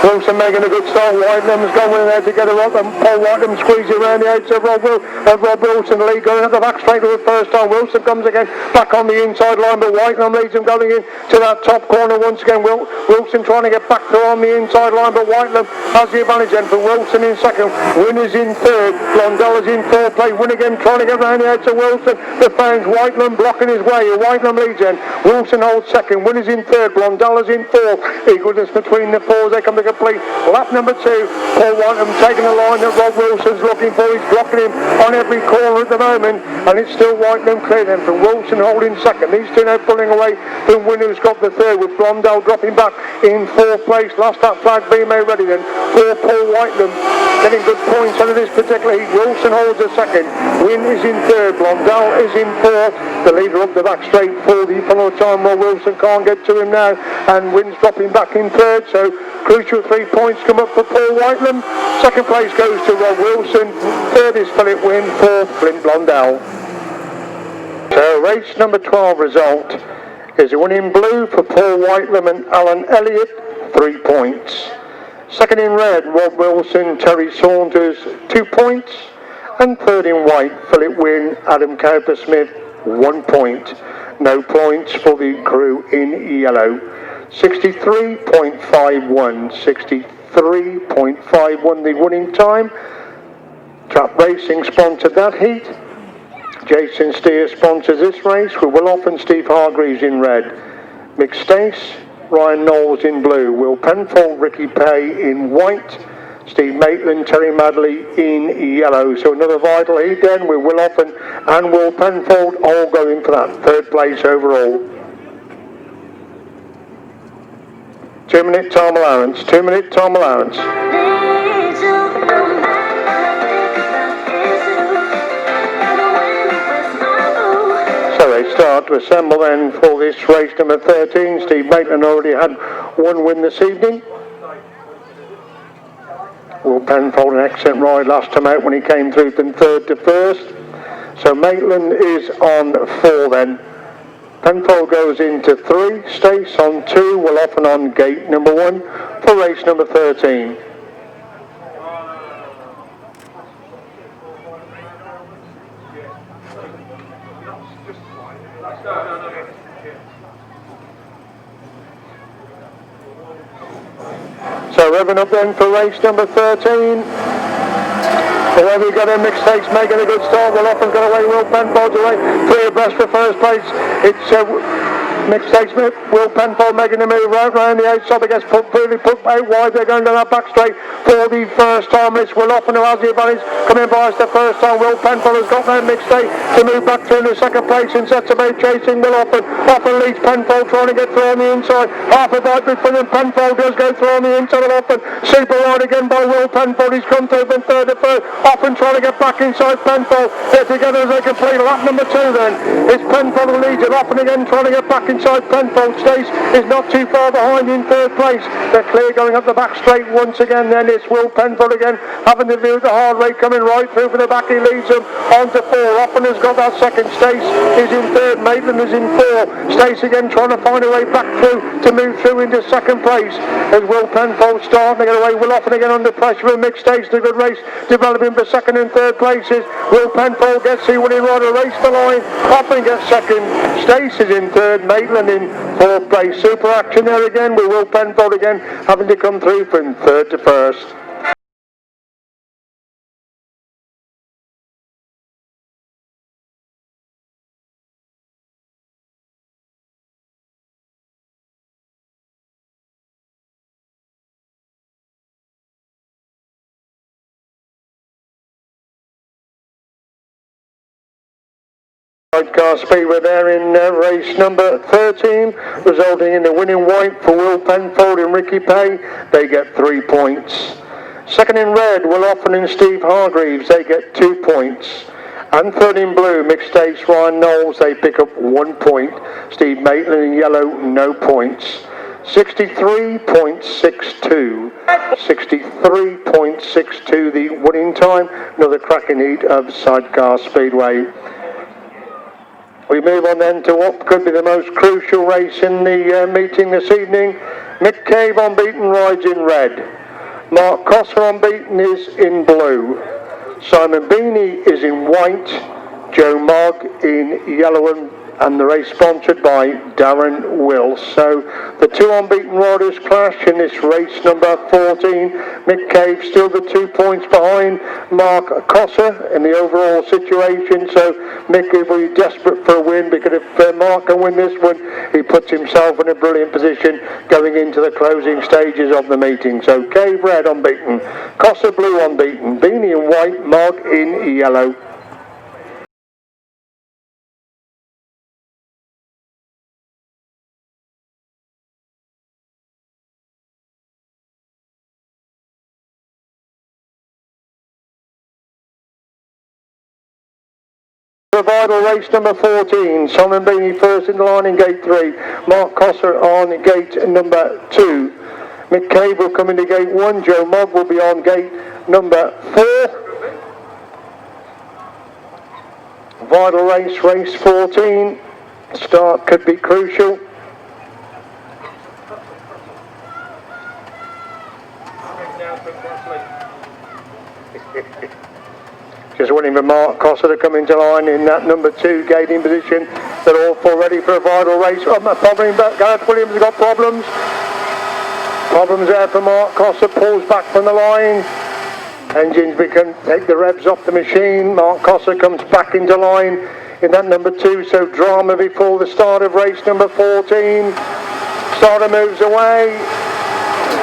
Wilson making a good start, Whitelam's going in there together, Paul Whitelam squeezing around the outside, Rob Wilson lead going at the back straight for the first time. Wilson comes again back on the inside line, but Whitelam leads him going in to that top corner once again. Wilson trying to get back to on the inside line, but Whitelam has the advantage then for Wilson in second. Win is in third, Blondell is in fourth place. Win again trying to get round the outside Wilson, but finds Whitelam blocking his way. Whitelam leads in, Wilson holds second, Win is in third, Blondell is in fourth. Equalness between the fours, they come to complete lap number 2. Paul Whitelam taking the line that Rob Wilson's looking for. He's blocking him on every corner at the moment, and it's still Whitelam clear then from Wilson holding second. These two now pulling away from Win, who's got the third, with Blondell dropping back in fourth place. Last lap flag being made ready then for Paul Whitelam, getting good points out of this particular heat. Wilson holds a second, Win is in third, Blondell is in fourth. The leader up the back straight for the final time. Well, Wilson can't get to him now, and Win's dropping back in third, so crucial 3 points come up for Paul Whitelam. Second place goes to Rob Wilson, third is Philip Wynne, fourth Clint Blondell. So race number 12 result is a win in blue for Paul Whitelam and Alan Elliott, 3 points. Second in red, Rob Wilson, Terry Saunders, 2 points. And third in white, Philip Wynne, Adam Cooper-Smith, 1 point. No points for the crew in yellow. 63.51, 63.51 the winning time. Trap Racing sponsored that heat. Jason Steer sponsors this race with Will Offen, Steve Hargreaves in red. Mick Stace, Ryan Knowles in blue. Will Penfold, Ricky Pay in white. Steve Maitland, Terry Madley in yellow. So another vital heat then with Will Offen and Will Penfold all going for that third place overall. 2 minute time allowance, 2 minute time allowance. So they start to assemble then for this race number 13. Steve Maitland already had one win this evening. Will Penfold an excellent ride last time out when he came through from third to first. So Maitland is on 4 then. Penfold goes into 3, Stace on 2, Will Offen on gate number 1 for race number 13. So revving up then for race number 13. Whoever you got in, Mick Stace making a good start. Will Offen's got away, Will Penfold's away. 3 abreast for first place. It's Mick Cave, Will Penfold making the move right round the outside. They gets put out wide. They're going down that back straight for the first time. It's Will Offen who has the advantage. Coming by us the first time. Will Penfold has got that Mick Cave to move back through in the second place and sets about chasing Will Offen. Offen leads Penfold trying to get through on the inside. Half a bite before them. Penfold does go through on the inside of Offen. Super wide again by Will Penfold. He's come through from third to third. Offen trying to get back inside Penfold. They're together as they complete lap number 2 then. It's Penfold who leads it. Offen again trying to get back inside Penfold. Stace is not too far behind in third place. They're clear going up the back straight once again then. It's Will Penfold again having to do the hard way coming right through from the back. He leads them on to 4. Offen has got that second. Stace is in third. Maitland is in 4. Stace again trying to find a way back through to move through into second place as Will Penfold starting to get away. Will Offen again under pressure from Mick Stace. A good race developing for second and third places. Will Penfold gets the winning rider, race the line. Offen gets second. Stace is in third. Maitland in fourth place. Super action there again with Will Penfold again having to come through from third to first. Sidecar Speedway there in race number 13, resulting in the winning white for Will Penfold and Ricky Pay. They get 3 points. Second in red, Will Offen and Steve Hargreaves. They get 2 points. And third in blue, Mick Stace, Ryan Knowles. They pick up 1 point. Steve Maitland in yellow, no points. 63.62. 63.62 the winning time. Another cracking heat of Sidecar Speedway. We move on then to what could be the most crucial race in the meeting this evening. Mick Cave unbeaten rides in red. Mark Cossar unbeaten is in blue. Simon Beanie is in white. Joe Mogg in yellow and the race sponsored by Darren Wills. So the two unbeaten riders clash in this race number 14. Mick Cave still the 2 points behind Mark Cossar in the overall situation. So Mick will be desperate for a win, because if Mark can win this one, he puts himself in a brilliant position going into the closing stages of the meeting. So Cave red unbeaten, Cossar blue unbeaten, Beanie in white, Mogg in yellow. Vital race number 14, Simon Beanie first in the line in gate 3, Mark Cossar on gate number 2. Mick Cave will come into gate 1, Joe Mogg will be on gate number 4. Vital race, race 14, start could be crucial. Just waiting for Mark Cossar to come into line in that number 2 gating position. They're all four ready for a vital race. Gareth Williams has got problems. Problems there for Mark Cossar, pulls back from the line. Engines can take the revs off the machine. Mark Cossar comes back into line in that number 2. So drama before the start of race number 14. Starter moves away.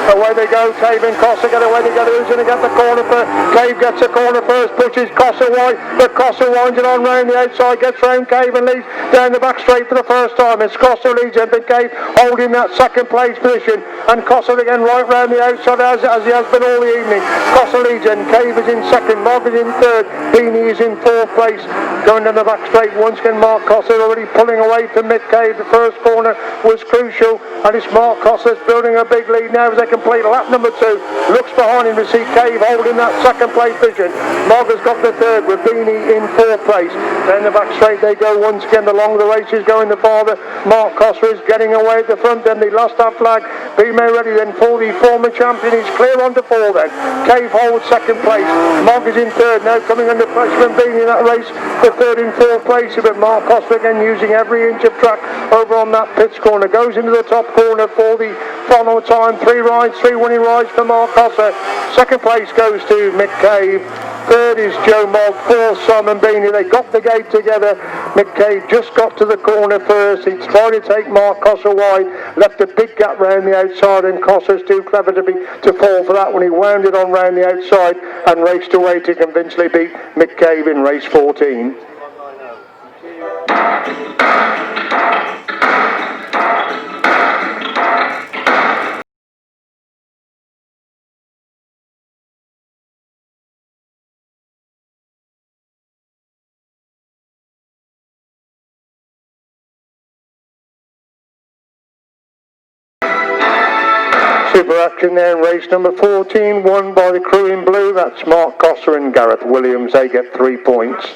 Away they go, Cave and Cossar get away together. Who's going to get the corner first? Cave gets the corner first, pushes Cossar wide, but Cossar winds it on round the outside, gets round Cave and leads down the back straight for the first time. It's Cossar leads and Cave holding that second place position, and Cossar again right round the outside as he has been all the evening. Cossar leads and Cave is in second, Mogg is in third, Beanie is in fourth place. Going down the back straight once again, Mark Cossar already pulling away from Mick Cave. The first corner was crucial, and it's Mark Cossar's building a big lead now as they complete lap number 2. Looks behind him to see Cave holding that second place position. Mogg has got the third with Beanie in fourth place. Down the back straight they go once again. The longer the race is going, the farther Mark Cossar is getting away at the front. Then they lost that flag. Be ready then for the former champion. He's clear on to 4 then. Cave holds second place. Mogg is in third now, coming under pressure from Beanie in that race. The third and fourth place, but Mark Cossar again using every inch of track over on that pits corner. Goes into the top corner for the final time. 3 rides, 3 winning rides for Mark Cossar. Second place goes to Mick Cave. Third is Joe Mogg. Fourth, Simon Beanie. They got the gate together. Mick Cave just got to the corner first. He's tried to take Mark Cossar wide, left a big gap round the outside, and Cossar's too clever to fall for that when he wound it on round the outside and raced away to convincingly beat Mick Cave in race 14. Super action there in race number 14, won by the crew in blue. That's Mark Cossar and Gareth Williams. They get 3 points.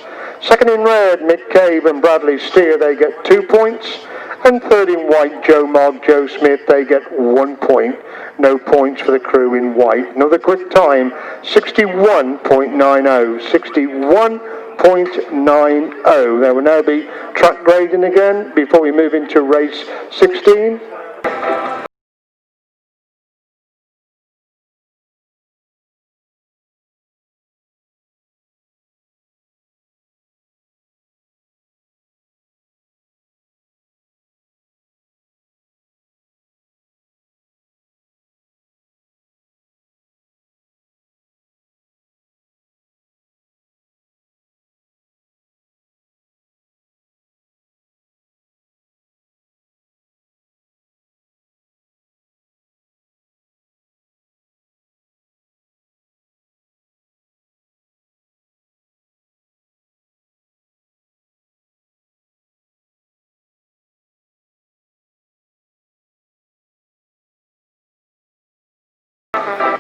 Second in red, Mick Cave and Bradley Steer. They get 2 points. And third in white, Joe Mogg, Joe Smith. They get 1 point. No points for the crew in white. Another quick time, 61.90. 61.90. There will now be track grading again before we move into race 16.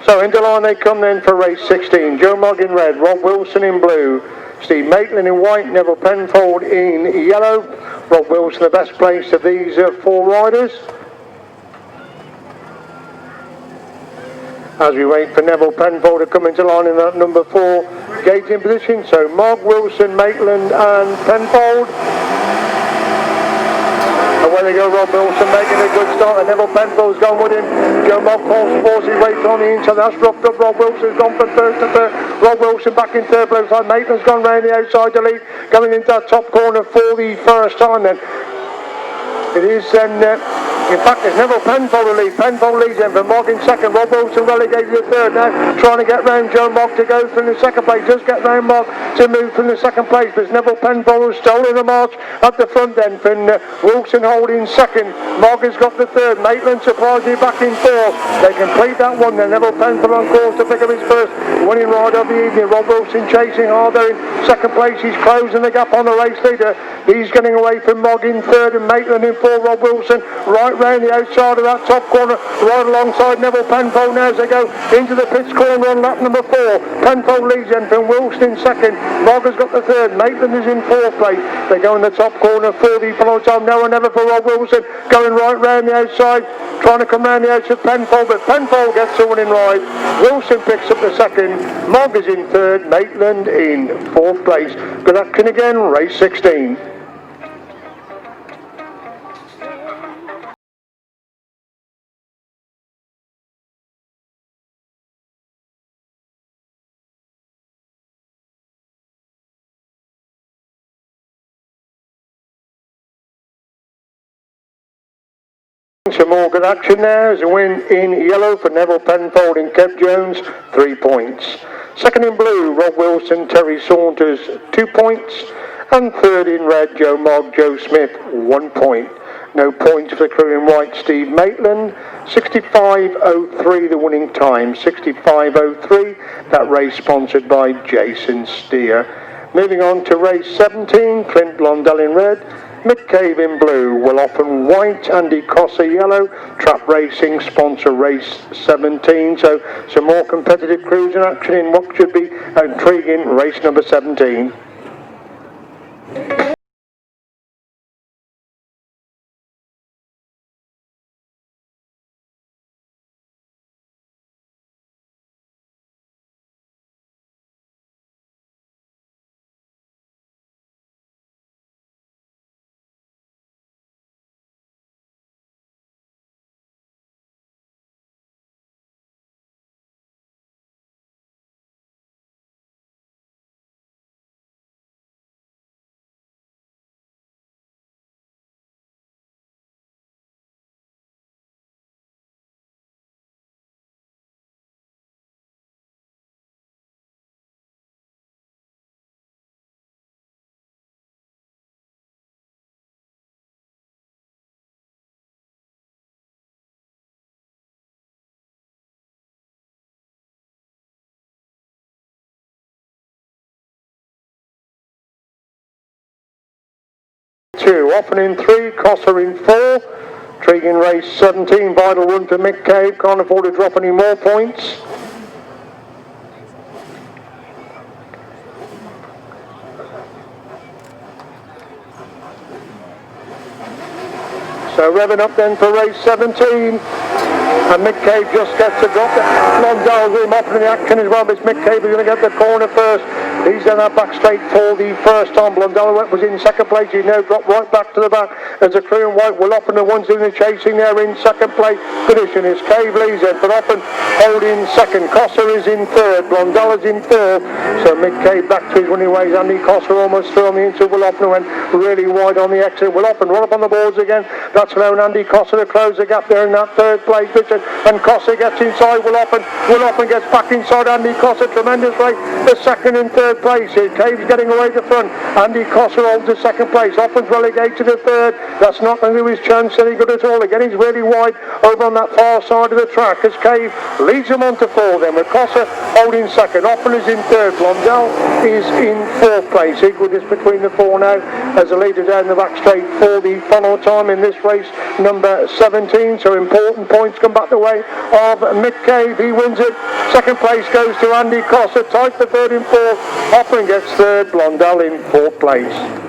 So into line they come then for race 16. Joe Mogg in red, Rob Wilson in blue, Steve Maitland in white, Neville Penfold in yellow. Rob Wilson the best placed of these 4 riders. As we wait for Neville Penfold to come into line in that number 4 gating position. So Mogg, Wilson, Maitland and Penfold. Away they go, Rob Wilson making a good start, and Neville Penfold's gone with him. Joe Mogg forces his weight on the inside, that's roughed up. Rob Wilson's gone from first to third. Rob Wilson back in third place. Maitland's gone round the outside to lead, coming into that top corner for the first time then. It is then, in fact, it's Neville Penfold to lead. Penfold leads then for Mogg in second. Rob Wilson relegated to third now, trying to get round Joe Mogg to go from the second place. Just get round Mogg to move from the second place. But Neville Penfold has stolen the march at the front then from Wilson holding second. Mogg has got the third. Maitland surprisingly back in fourth. They complete that one then. Neville Penfold on course to pick up his first winning ride of the evening. Rob Wilson chasing hard there in second place. He's closing the gap on the race leader. He's getting away from Mogg in third and Maitland in fourth. Rob Wilson right round the outside of that top corner, right alongside Neville Penfold now as they go into the pits corner on lap number 4. Penfold leads then from Wilson in second. Mogg has got the third. Maitland is in fourth place. They go in the top corner for the follow time now and never for Rob Wilson, going right round the outside, trying to come round the outside of Penfold, but Penfold gets the winning ride. Wilson picks up the second. Mogg is in third. Maitland in fourth place. Good action again, race 16. Some more good action there as a win in yellow for Neville Penfold and Kev Jones, 3 points. Second in blue, Rob Wilson, Terry Saunders, 2 points. And third in red, Joe Mogg, Joe Smith, 1 point. No points for the crew in white, Steve Maitland, 65.03 the winning time, 65.03, that race sponsored by Jason Steer. Moving on to race 17, Clint Blondell in red, Mick Cave in blue, Will Offen white, Andy Cossar yellow. Trap Racing sponsor race 17. So some more competitive crews in action in what should be an intriguing race number 17. 2, Offen in 3, Cossar in 4. Intriguing race 17, vital run to Mick Cave, can't afford to drop any more points. So revving up then for race 17. And Mick Cave just gets a drop. Blondell's with him off in the action as well, but Mick Cave is going to get the corner first. He's done that back straight for the first time. Blondell was in second place. He's now dropped right back to the back. There's a crew in white. Will Offen, the ones doing the chasing there in second place. Finishing is Cave leads it, but Offen holding second. Cossar is in third. Blondell is in third. So Mick Cave back to his winning ways. Andy Cossar almost through on the inside. Will Offen went really wide on the exit. Will Offen run up on the boards again. That's allowing Andy Cossar to close the gap there in that third place. And Cossar gets inside Will Offen. Will Offen gets back inside Andy Cossar. Tremendous race. The second and third place. Cave's getting away to front. Andy Cossar holds the second place. Offen's relegated to the third. That's not going to do his chance any good at all. Again, he's really wide over on that far side of the track as Cave leads him on to 4 then, with Cossar holding second. Offen is in third. Blondell is in fourth place. Equal just between the 4 now as the leader down the back straight for the final time in this race number 17. So important points come back the way of Mick Cave. He wins it. Second place goes to Andy Cossar. Tied for third and fourth. Offen gets third. Blondell in fourth place.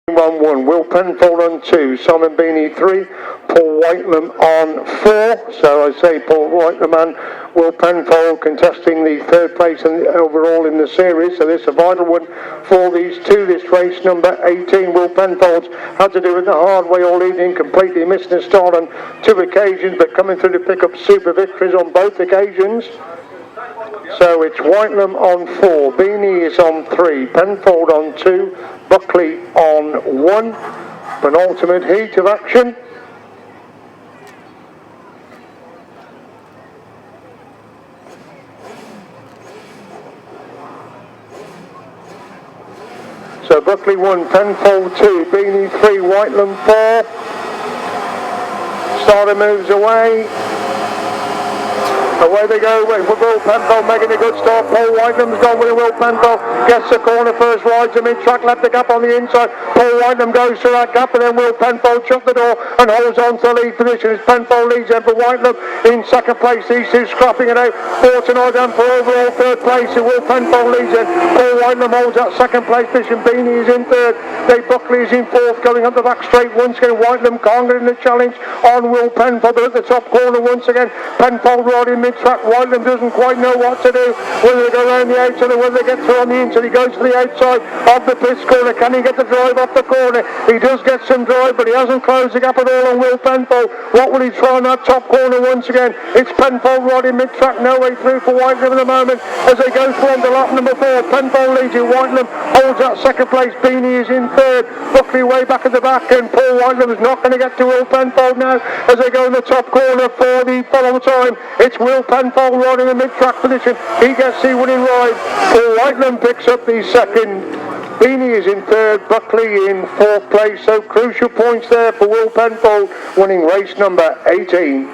On 1, Will Penfold on 2, Simon Beanie 3, Paul Whitelam on 4. So I say Paul Whitelam and Will Penfold contesting the third place overall in the series. So this is a vital one for these two. This race number 18, Will Penfold's had to do it the hard way all evening, completely missing a start on 2 occasions, but coming through to pick up super victories on both occasions. So it's Whitelam on 4, Beanie is on 3, Penfold on 2, Buckley on 1. Penultimate heat of action. So Buckley 1, Penfold 2, Beanie 3, Whitelam 4. Starter moves away. Away they go with Will Penfold making a good start. Paul Whitelam's gone with Will Penfold. Gets the corner first, rides him in track, left the gap on the inside. Paul Whitelam goes through that gap, and then Will Penfold shut the door and holds on to the lead position as Penfold leads him. But Whitelam in second place. These two scrapping it out. 4 tonight and for overall third place. And Will Penfold leads him. Paul Whitelam holds that second place position. Beanie is in third. Dave Buckley is in fourth, going up the back straight once again. Whitelam can't get in the challenge on Will Penfold. They're at the top corner once again. Penfold riding mid-track. Whitelam doesn't quite know what to do, whether they go around the outside or whether they get through on the inside. He goes to the outside of the pits corner. Can he get the drive off the corner? He does get some drive, but he hasn't closed the gap at all on Will Penfold. What will he try on that top corner once again? It's Penfold riding mid-track, no way through for Whitelam at the moment as they go through on the lap number 4. Penfold leads you. Whitelam holds that second place. Beanie is in third. Buckley way back at the back, and Paul Whitelam is not going to get to Will Penfold now as they go in the top corner for the final time. It's Will Penfold riding the mid-track position. He gets the winning ride. Paul Whitelam picks up the second. Beanie is in third. Buckley in fourth place. So crucial points there for Will Penfold winning race number 18.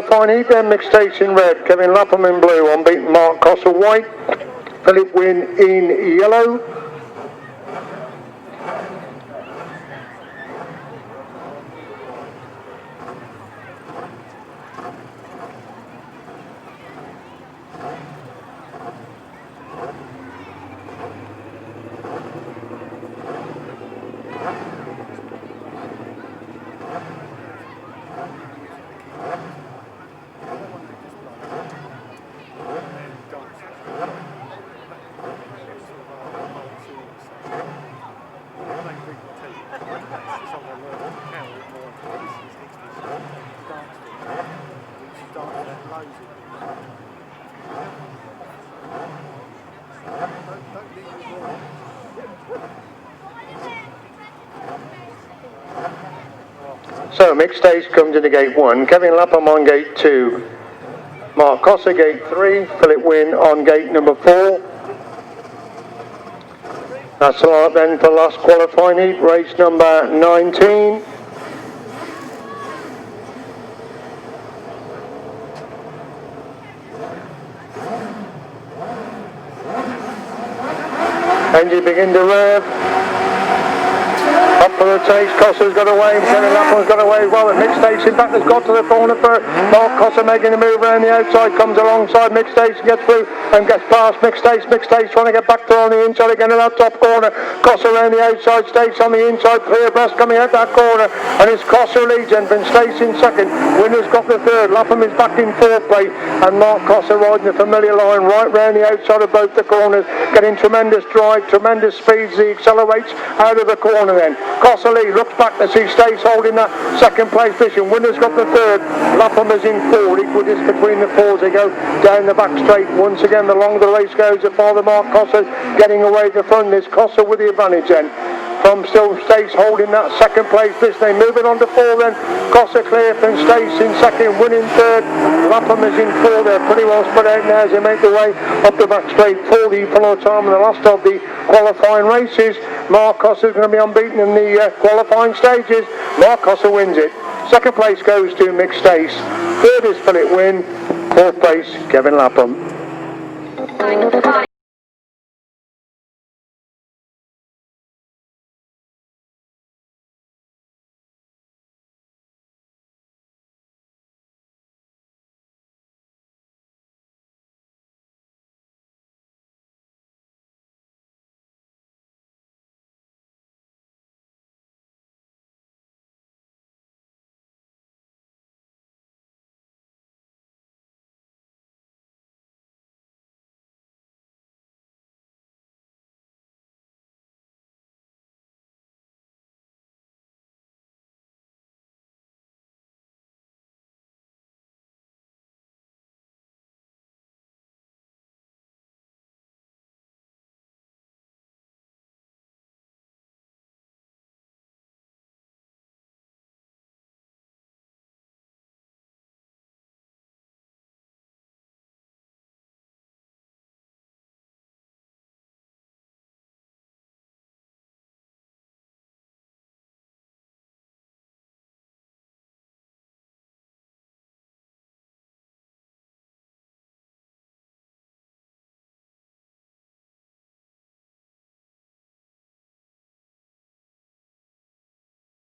Fine heat then, Mick Cave in red, Kevin Lapham in blue, unbeaten Mark Cossar white, Philip Wynn in yellow. So Mick Cave comes into gate 1, Kevin Lapham on gate 2, Mark Cossar gate 3, Philip Wynn on gate number 4. That's the lineup then for last qualifying heat, race number 19. Engine begin to rev. Up for the chase, Cossar's got away, Kevin Lapham's got away as well, and Mick Cave in fact has got to the corner for Mark Cossar making a move around the outside, comes alongside Mick Cave, gets through and gets past Mick Cave trying to get back to on the inside again in that top corner, Cossar around the outside, Stace on the inside, clear breast coming out that corner, and it's Cossar leads and Ben Stace in second, Winner's got the third, Lapham is back in fourth place, and Mark Cossar riding the familiar line right round the outside of both the corners, getting tremendous drive, tremendous speed as he accelerates out of the corner then. Cossar Lee looks back to see Stace holding that second place position. Winner's got the third. Lapham is in fourth. Equal just between the fours. They go down the back straight. Once again, the longer the race goes, the farther Mark Cossar getting away the front. There's Cossar with the advantage then. From still Stace holding that second place position. They moving on to 4 then. Cossar clear from Stace in second, winning third. Lapham is in 4. They're pretty well spread out now as they make their way up the back straight for the final time in the last of the qualifying races. Mark Cossar is going to be unbeaten in the qualifying stages. Mark Cossar wins it. Second place goes to Mick Cave. Third is Philip Wynn. Fourth place, Kevin Lapham.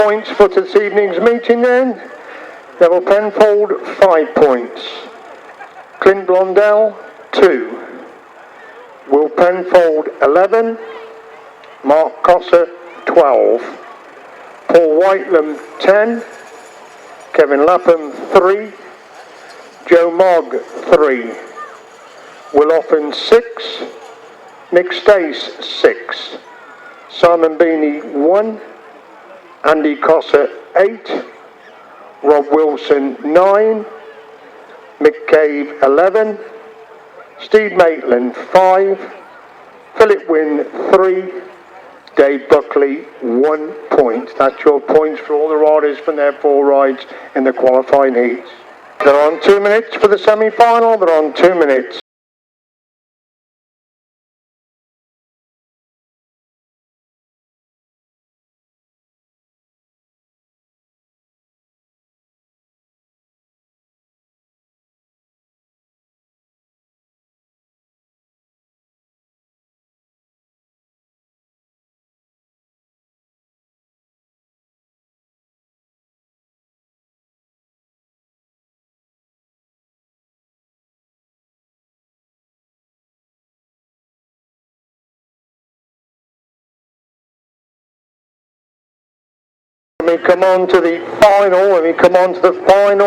Points for this evening's meeting then. Neville Penfold 5 points. Clint Blondell 2. Will Penfold 11. Mark Cossar 12. Paul Whitelam 10. Kevin Lapham 3. Joe Mogg 3. Will Offen 6. Mick Cave 6. Simon Beanie 1. Andy Cossar 8, Rob Wilson 9, Mick Cave 11, Steve Maitland 5, Philip Wynn 3, Dave Buckley 1 point. That's your points for all the riders from their 4 rides in the qualifying heats. They're on 2 minutes for the semi-final, they're on 2 minutes. When we come on to the final,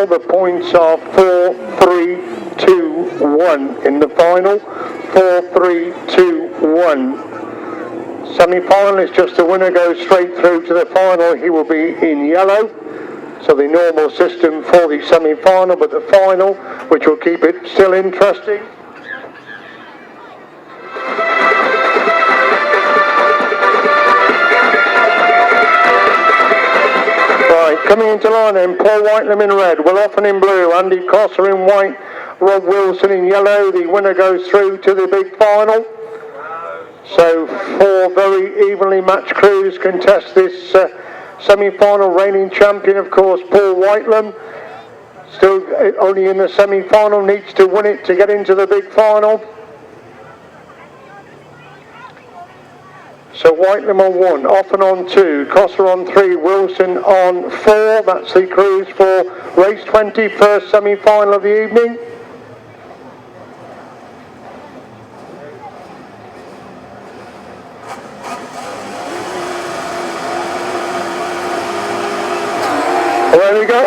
the points are 4, 3, 2, 1 in the final. 4, 3, 2, 1. Semi-final is just the winner goes straight through to the final. He will be in yellow. So the normal system for the semi-final, but the final, which will keep it still interesting. Right, coming into line then, Paul Whitelam in red, Will Offen in blue, Andy Cossar in white, Rob Wilson in yellow. The winner goes through to the big final. So 4 very evenly matched crews contest this semi-final. Reigning champion, of course, Paul Whitelam. Still only in the semi-final, needs to win it to get into the big final. So Whitelam on 1, Offen on 2, Cossar on 3, Wilson on 4. That's the crews for race 20, first semi-final of the evening. There we go.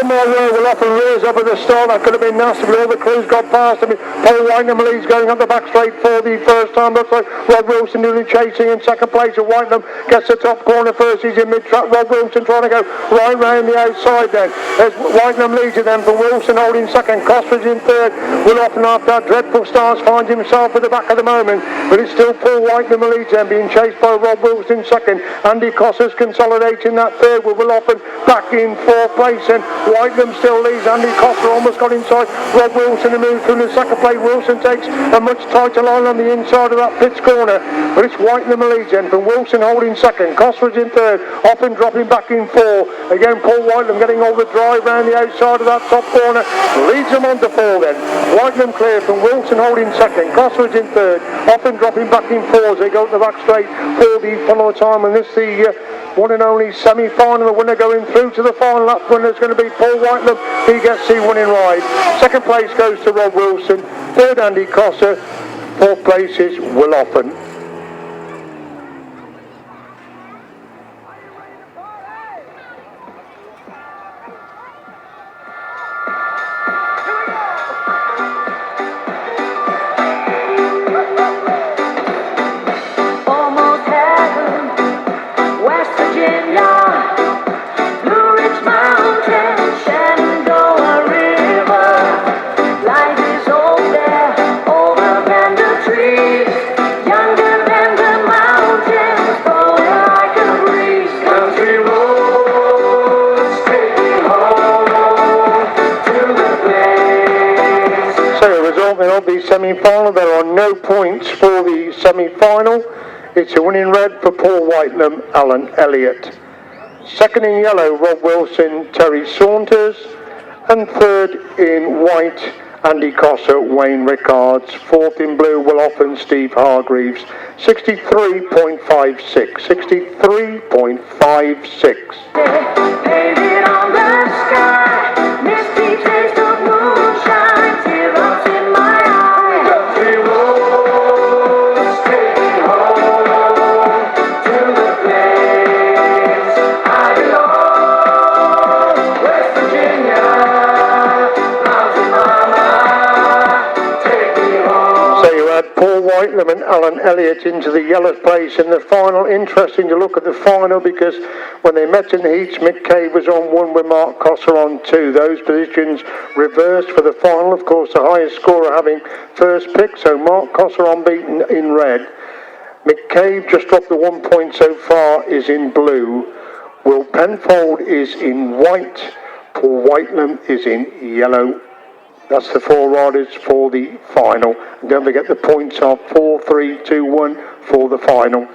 Oh my word, Will Offen rears up at the start. That could have been nasty, but all the crews got past him. Paul Whitelam leads going up the back straight for the first time. Looks like Rob Wilson nearly chasing in second place. And Whitelam gets the top corner first. He's in mid-track. Rob Wilson trying to go right round the outside then. There's Whitelam leads it then from Wilson holding second. Cossar's in third. Will Offen after that dreadful start finds himself at the back at the moment. But it's still Paul Whitelam leads then, being chased by Rob Wilson second. Andy Cossar's consolidating that third with Will Offen back in fourth place, and Whitelam still leads. Andy Cossar almost got inside Rob Wilson to move through the second place. Wilson takes a much tighter line on the inside of that pits corner, but it's Whitelam leads then from Wilson holding second. Cossar's in third, Offen dropping back in 4. Again Paul Whitelam getting all the drive round the outside of that top corner, leads them on to 4 then. Whitelam clear from Wilson holding second. Cossar's in third, Offen dropping back in 4 as they go to the back straight for the final time, and this the one and only semi-final. The winner going through to the final. That winner's going to be Paul Whitelam. He gets the winning ride. Second place goes to Rob Wilson. Third, Andy Cossar. Fourth place is Will Offen. Of the semi-final, there are no points for the semi-final. It's a winning red for Paul Whitelam, Alan Elliott. Second in yellow, Rob Wilson, Terry Saunders, and third in white, Andy Cossar, Wayne Rickards. Fourth in blue, Will Offen, Steve Hargreaves. 63.56. 63.56. Painted on the sky, misty taste of moonshine, teardrops in my eyes. Country roads take me home to the place I belong. West Virginia, mountain mama, take me home. So you had Paul Whitelam and Alan Elliott into the yellow place in the final. Interesting to look at the final because when they met in the heats, Mick Cave was on 1 with Mark Cossar on 2. Those positions reversed for the final. Of course, the highest scorer having first pick, so Mark Cossar unbeaten in red. Mick Cave just dropped the 1 point so far, is in blue. Will Penfold is in white. Paul Whitelam is in yellow. That's the 4 riders for the final. And don't forget the points are 4, 3, 2, 1 for the final.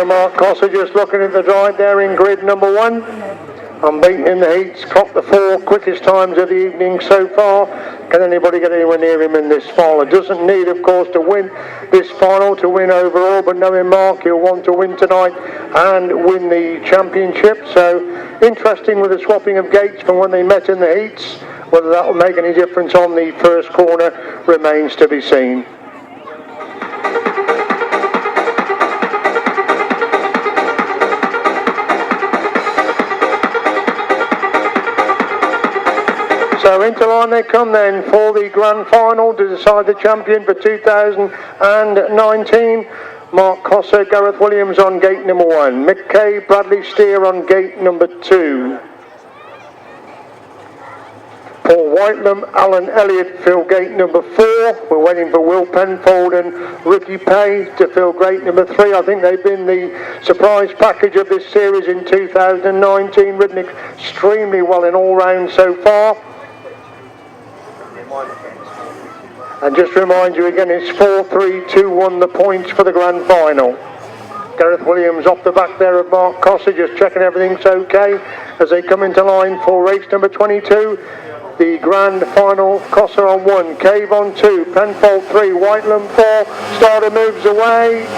So Mark Cossar just looking at the drive there in grid number 1. Unbeaten in the heats, clocked the 4 quickest times of the evening so far. Can anybody get anywhere near him in this final? Doesn't need, of course, to win this final to win overall, but knowing Mark, he'll want to win tonight and win the championship. So interesting with the swapping of gates from when they met in the heats. Whether that will make any difference on the first corner remains to be seen. So into line they come then for the grand final to decide the champion for 2019. Mark Cossar, Gareth Williams on gate number 1. Mick Cave, Bradley Steer on gate number 2. Paul Whitelam, Alan Elliott fill gate number 4. We're waiting for Will Penfold and Ricky Pay to fill gate number 3. I think they've been the surprise package of this series in 2019. Ridden extremely well in all rounds so far. And just to remind you again, it's 4-3-2-1 the points for the grand final. Gareth Williams off the back there of Mark Cossar, just checking everything's okay as they come into line for race number 22. The grand final, Cossar on 1, Cave on 2, Penfold 3, Whitelam 4, starter moves away.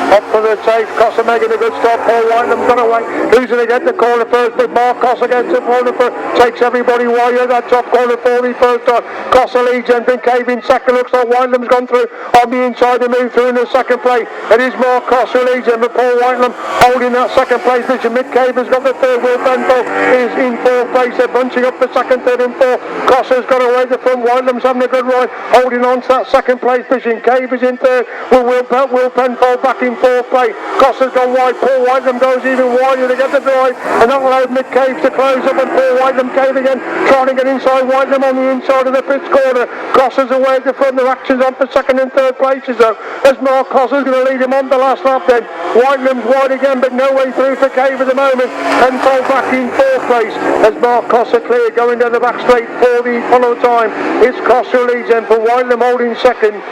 Up for the tape, Cossar making a good stop. Paul Whitelam's gone away. Who's going to get the corner first? But Mark Cossar gets the corner first. Takes everybody wide. That top corner for the first time. Cossar leads and Cave in second. Looks like Whitelam's gone through on the inside to move through in the second place. It is Mark Cossar leads and Paul Whitelam holding that second place position. Mick Cave has got the third. Will Penfold is in fourth place. They're bunching up the second, third and fourth. Cossar's got away the front. Whitelam's having a good ride, holding on to that second place position. Cave is in third. Will Penfold back in fourth place. Cossar's gone wide. Paul Whitelam goes even wider to get the drive, and that allowed Mick Cave to close up, and Paul Whitelam Cave again trying to get inside. Whitelam on the inside of the fifth corner. Cossar's away at the front. The action's on for second and third places though, as Mark Cossar's going to lead him on the last lap then. Whitelam's wide again, but no way through for Cave at the moment. Penfold back in fourth place as Mark Cossar clear going down the back straight for the follow time. It's Cossar leads then for Whitelam holding second.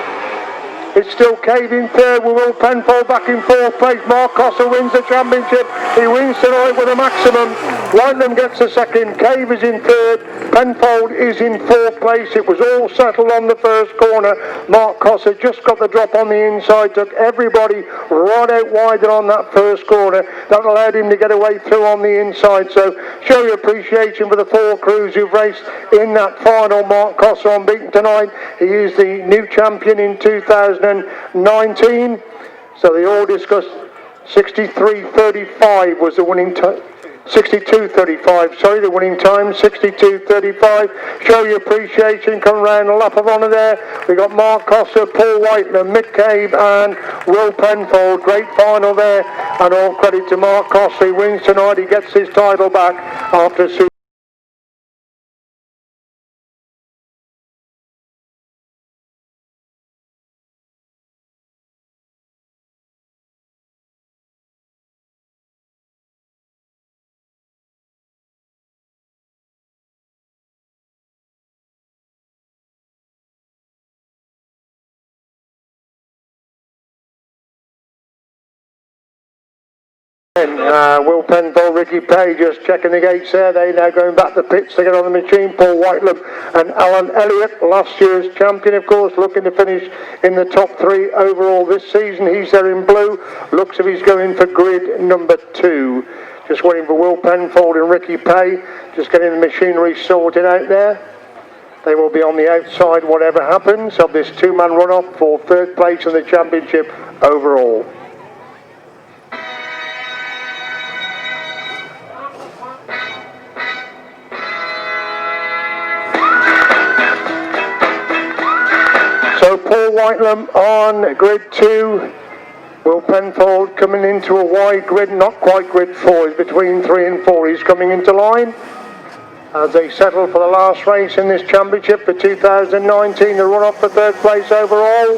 It's still Cave in third with Will Penfold back in fourth place. Mark Cossar wins the championship. He wins tonight with a maximum. Whitelam gets a second. Cave is in third. Penfold is in fourth place. It was all settled on the first corner. Mark Cossar just got the drop on the inside. Took everybody right out wider on that first corner. That allowed him to get away through on the inside. So show your appreciation for the 4 crews who've raced in that final. Mark Cossar unbeaten tonight. He is the new champion in 2019. So they all discussed 63.35 was the winning time. 62.35, sorry, the winning time, 62.35. Show your appreciation, come round a lap of honour there. We got Mark Cossar, Paul Whitelam, Mick Cave and Will Penfold. Great final there, and all credit to Mark Cossar. He wins tonight, he gets his title back after Will Penfold, Ricky Pay just checking the gates there. They now going back to pits to get on the machine. Paul Whitelam and Alan Elliott, last year's champion of course, looking to finish in the top 3 overall this season. He's there in blue. Looks as if he's going for grid number 2. Just waiting for Will Penfold and Ricky Pay, just getting the machinery sorted out there. They will be on the outside whatever happens of this 2-man run-off for third place in the championship overall. So Paul Whitelam on grid 2, Will Penfold coming into a wide grid, not quite grid 4, he's between 3 and 4, he's coming into line as they settle for the last race in this championship for 2019, the run-off for third place overall.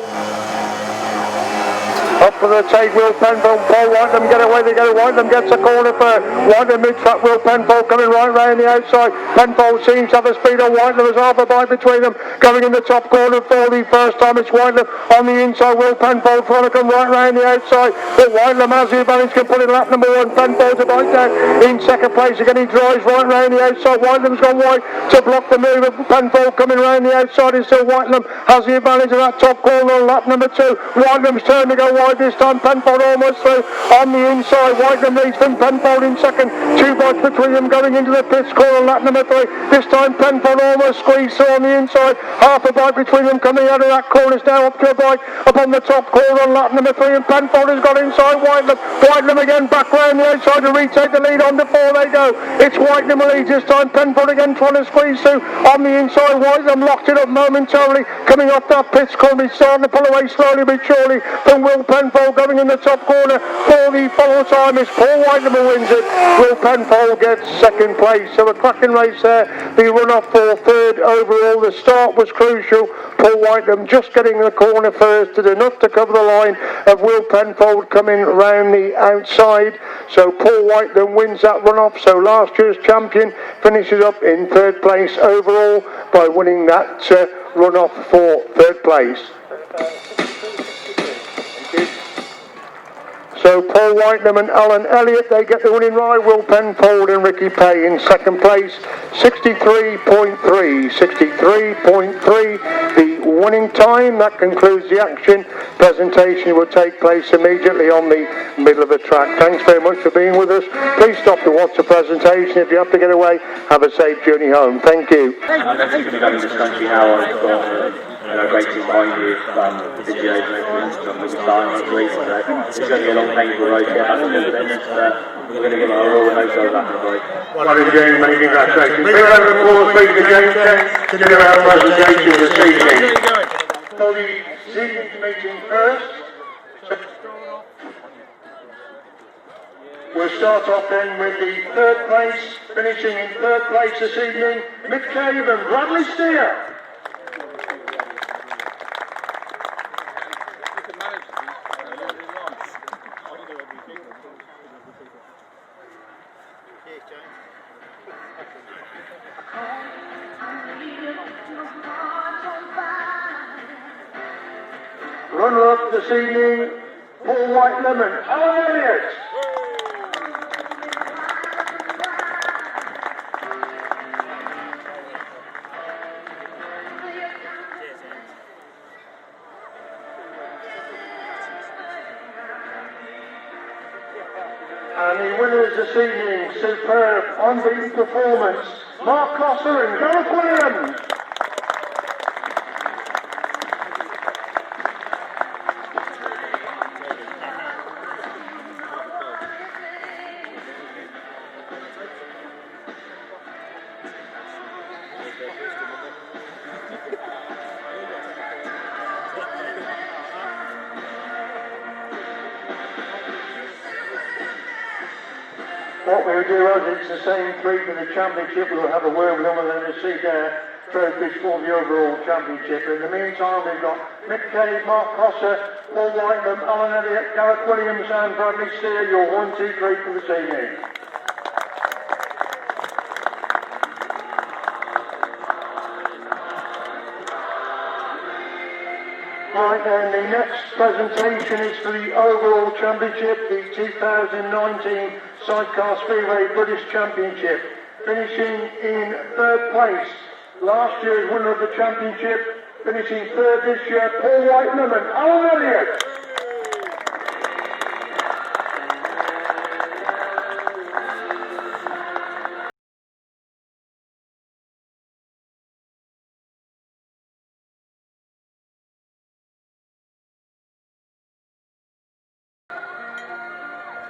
Up for the take, Will Penfold, Paul Whitelam get away, they go, Whitelam gets a corner for Whitelam mid-track, Will Penfold coming right round the outside. Penfold seems to have a speed on Whitelam, there's half a bite between them, going in the top corner for the first time. It's Whitelam on the inside, Will Penfold trying to come right round the outside, but Whitelam has the advantage, can put in lap number 1. Penfold's a bite down in second place again, he drives right round the outside. Whitelam's gone wide to block the move of Penfold coming round the outside, and still Whitelam has the advantage of that top corner on lap number 2. Whitelam's turn to go wide this time, Penfold almost through on the inside. Whitelam leads from Penfold in second, 2 bites between them going into the pits corner on lap number 3. This time Penfold almost squeezed through on the inside, half a bite between them coming out of that corner. It's now up to a bite up on the top corner on lap number 3, and Penfold has got inside Whitelam. Whitelam again back round the outside to retake the lead. On to 4 they go. It's Whitelam who leads this time, Penfold again trying to squeeze through on the inside. Whitelam locked it up momentarily coming off that pits corner. He's starting to pull away slowly but surely from Will Penfold going in the top corner for the final time. It's Paul Whitelam who wins it. Will Penfold gets second place. So a cracking race there. The run-off for third overall. The start was crucial. Paul Whitelam just getting the corner first did enough to cover the line of Will Penfold coming round the outside. So Paul Whitelam wins that run-off. So last year's champion finishes up in third place overall by winning that run-off for third place. So Paul Whitelam and Alan Elliott, they get the winning ride. Will Penfold and Ricky Pay in second place. 63.3, the winning time. That concludes the action. Presentation will take place immediately on the middle of the track. Thanks very much for being with us. Please stop to watch the presentation. If you have to get away, have a safe journey home. Thank you. Let's keep it going in this country now. I've got great team behind you, videos and everything, some of the time, hopefully. It's going to be a long, painful road to get back to the best. We're going to get our all hopes over back in the break. Well, again, many congratulations. Big round of applause, please, for James Kent to do our presentation this evening. For the evening's meeting first, we'll start off then with the third place, finishing in third place this evening, Mick Cave and Bradley Steer. Runner-up this evening, Paul Whitelam and Alan Elliott. And the winners this evening, superb on-beat performance, Mark Cossar and Gareth Williams. What we'll do is it's the same 3 for the championship. We'll have a word with them and then receive their trophies for the overall championship. In the meantime, we've got Mick Cave, Mark Cossar, Paul Whitelam, Alan Elliott, Gareth Williams and Bradley Steer, your 1, 2, 3 for this evening. Right then, the next presentation is for the overall championship, the 2019 Sidecar Speedway British Championship, finishing in third place. Last year's winner of the championship, finishing third this year, Paul Whitelam and Alan Elliott.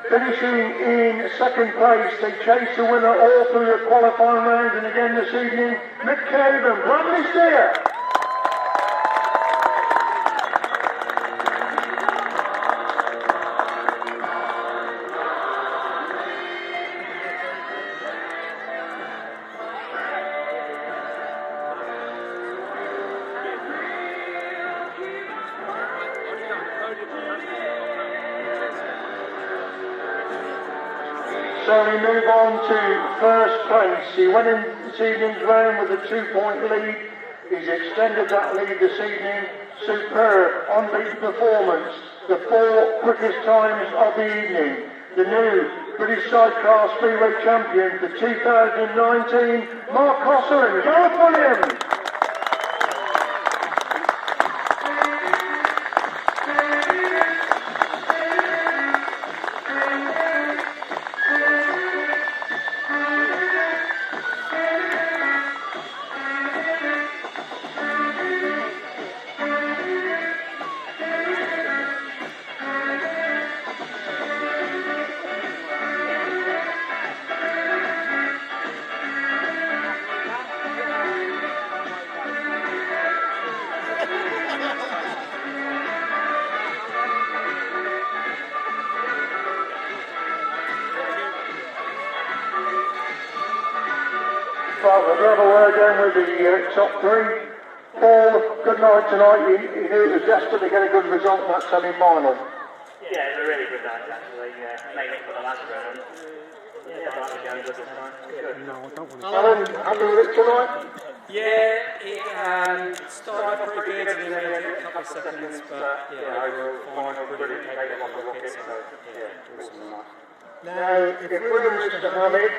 Finishing in second place, they chase the winner all through the qualifying rounds, and again this evening, Mick Cave and Bradley Steer. so we move on to first place. He went in this evening's round with a 2-point lead. He's extended that lead this evening. Superb, unbeaten performance. The 4 quickest times of the evening. The new British Sidecar Speedway Champion for 2019, Mark Cossar and Gareth Williams. Right, we'll have a word then with the top 3. Paul, good night tonight. You knew it was desperate to get a good result in that semi-final. Yeah, it was a really good night actually. Made it for the last round. Yeah, I like the game just tonight. Good. No, I don't want to. Alan, happy with it tonight? Yeah, it started off pretty good and then a couple of seconds, but yeah, overall fine, brilliant, take it off the rocket, so yeah, awesome night. Now, if we were to have it,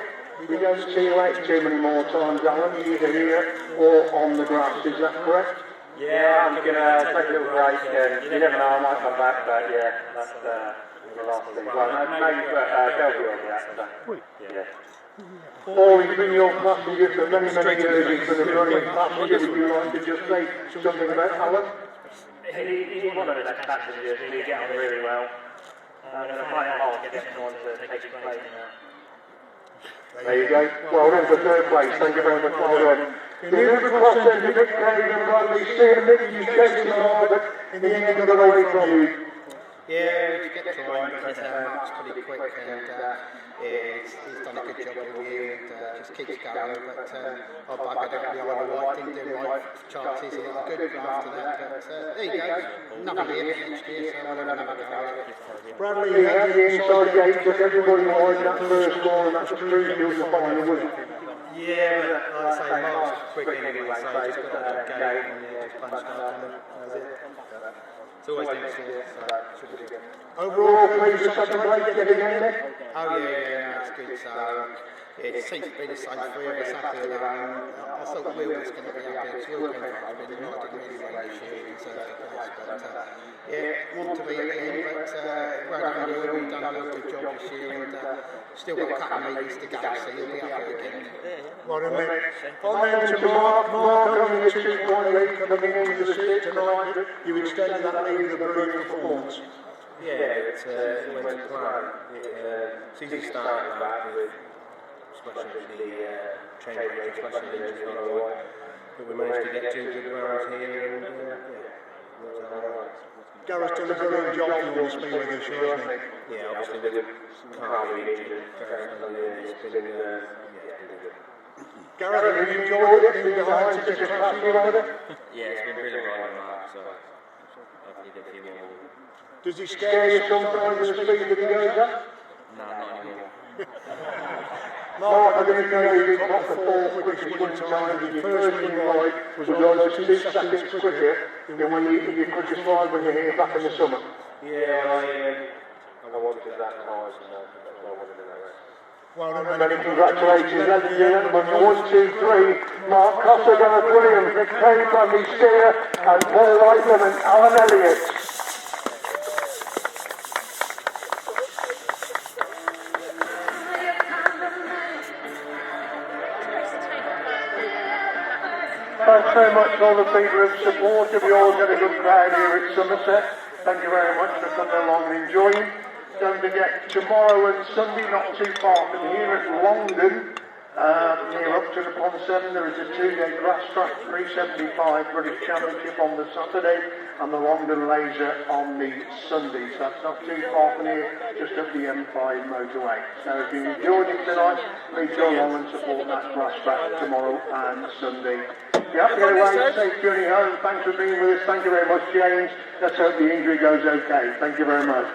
we don't see you out too many more times, Alan, either here or on the grass, is that correct? Yeah, I'm going to take a little break, and you never know, I might come back, but yeah, that's the last thing. Well, maybe they'll be on that, so yeah. Paul, he's been your passenger for many, many years, he's been a brilliant passenger. Would you like to just say something about Alan? He's one of the best passengers, we get on really well. I'm going to find hard to get someone to take his place now. There you go. Well done for third place. Thank you very much. Well done. You moved across then to Mick Cave and Bradley. Seeing Mick, you chased him hard, but in the end he got away from you. Yeah, we get trying, but Mark's pretty quick and he's done a good job all year and just keeps going. But I buggered up behind the white, didn't do my chances a little good after that. But there you go, another year next year, so I'll have another go at it. Bradley, you had the inside gate, took everybody wide in that first score, and that's crucial to the final, wasn't it? Yeah, but like I say, Mark's quick anyway, so just got that gate and just punched up and that was it. It's always next year, so should be good. Overall, pleased with second place, getting in there? Oh yeah, that's good. So it seems to be the same 3 of us happy with that. I thought Will was going to be happy because Will Penfold's been united really well this year, he deserves the place. But yeah, want to be at the end, but well done Will, we've done a real good job this year and still got a couple of metres to go, so you'll be happy again. Well done, mate. On then to Mark. Mark only a 2-point lead coming into the sit tonight, but you extended that lead with a brilliant performance. Yeah, it went to plan. It's easy starting back with especially the chain rate, especially the engine on the way. But we managed to get 2 good rounds here and yeah, alright. Gareth's done a brilliant job for your speedway this year, hasn't he? Yeah, obviously with the car engine, Gareth's done it's been good. Gareth, have you enjoyed it being behind such a classy rider? Yeah, it's been really riding hard, so hopefully get a few more. Does he scare you sometimes with the speed that he goes at? No, not anymore. Mark, I'm going to know you got the 4 quickest win times. Your first win ride was almost 2 seconds quicker than when your quickest ride when you're here back in the summer. Yeah, I wanted that hard, so I wanted to know it. Well done, many congratulations, ladies and gentlemen. 1, 2, 3. Mark Cossar, Gareth Williams, Mick Cave, Bradley Steer, and Paul Whitelam and Alan Elliott. Thanks very much to all the people who've supported. We always get a good crowd here at Somerset. Thank you very much for coming along and enjoying. Don't forget, tomorrow and Sunday, not too far from here at Longdon, near Upton upon 7, there is a 2-day grass track 375 British Championship on the Saturday and the Longdon Laser on the Sunday. So that's not too far from here, just up the M5 motorway. So if you enjoyed it tonight, please go along and support that grass track tomorrow and Sunday. You have to get away, safe journey home. Thanks for being with us. Thank you very much, James. Let's hope the injury goes okay. Thank you very much.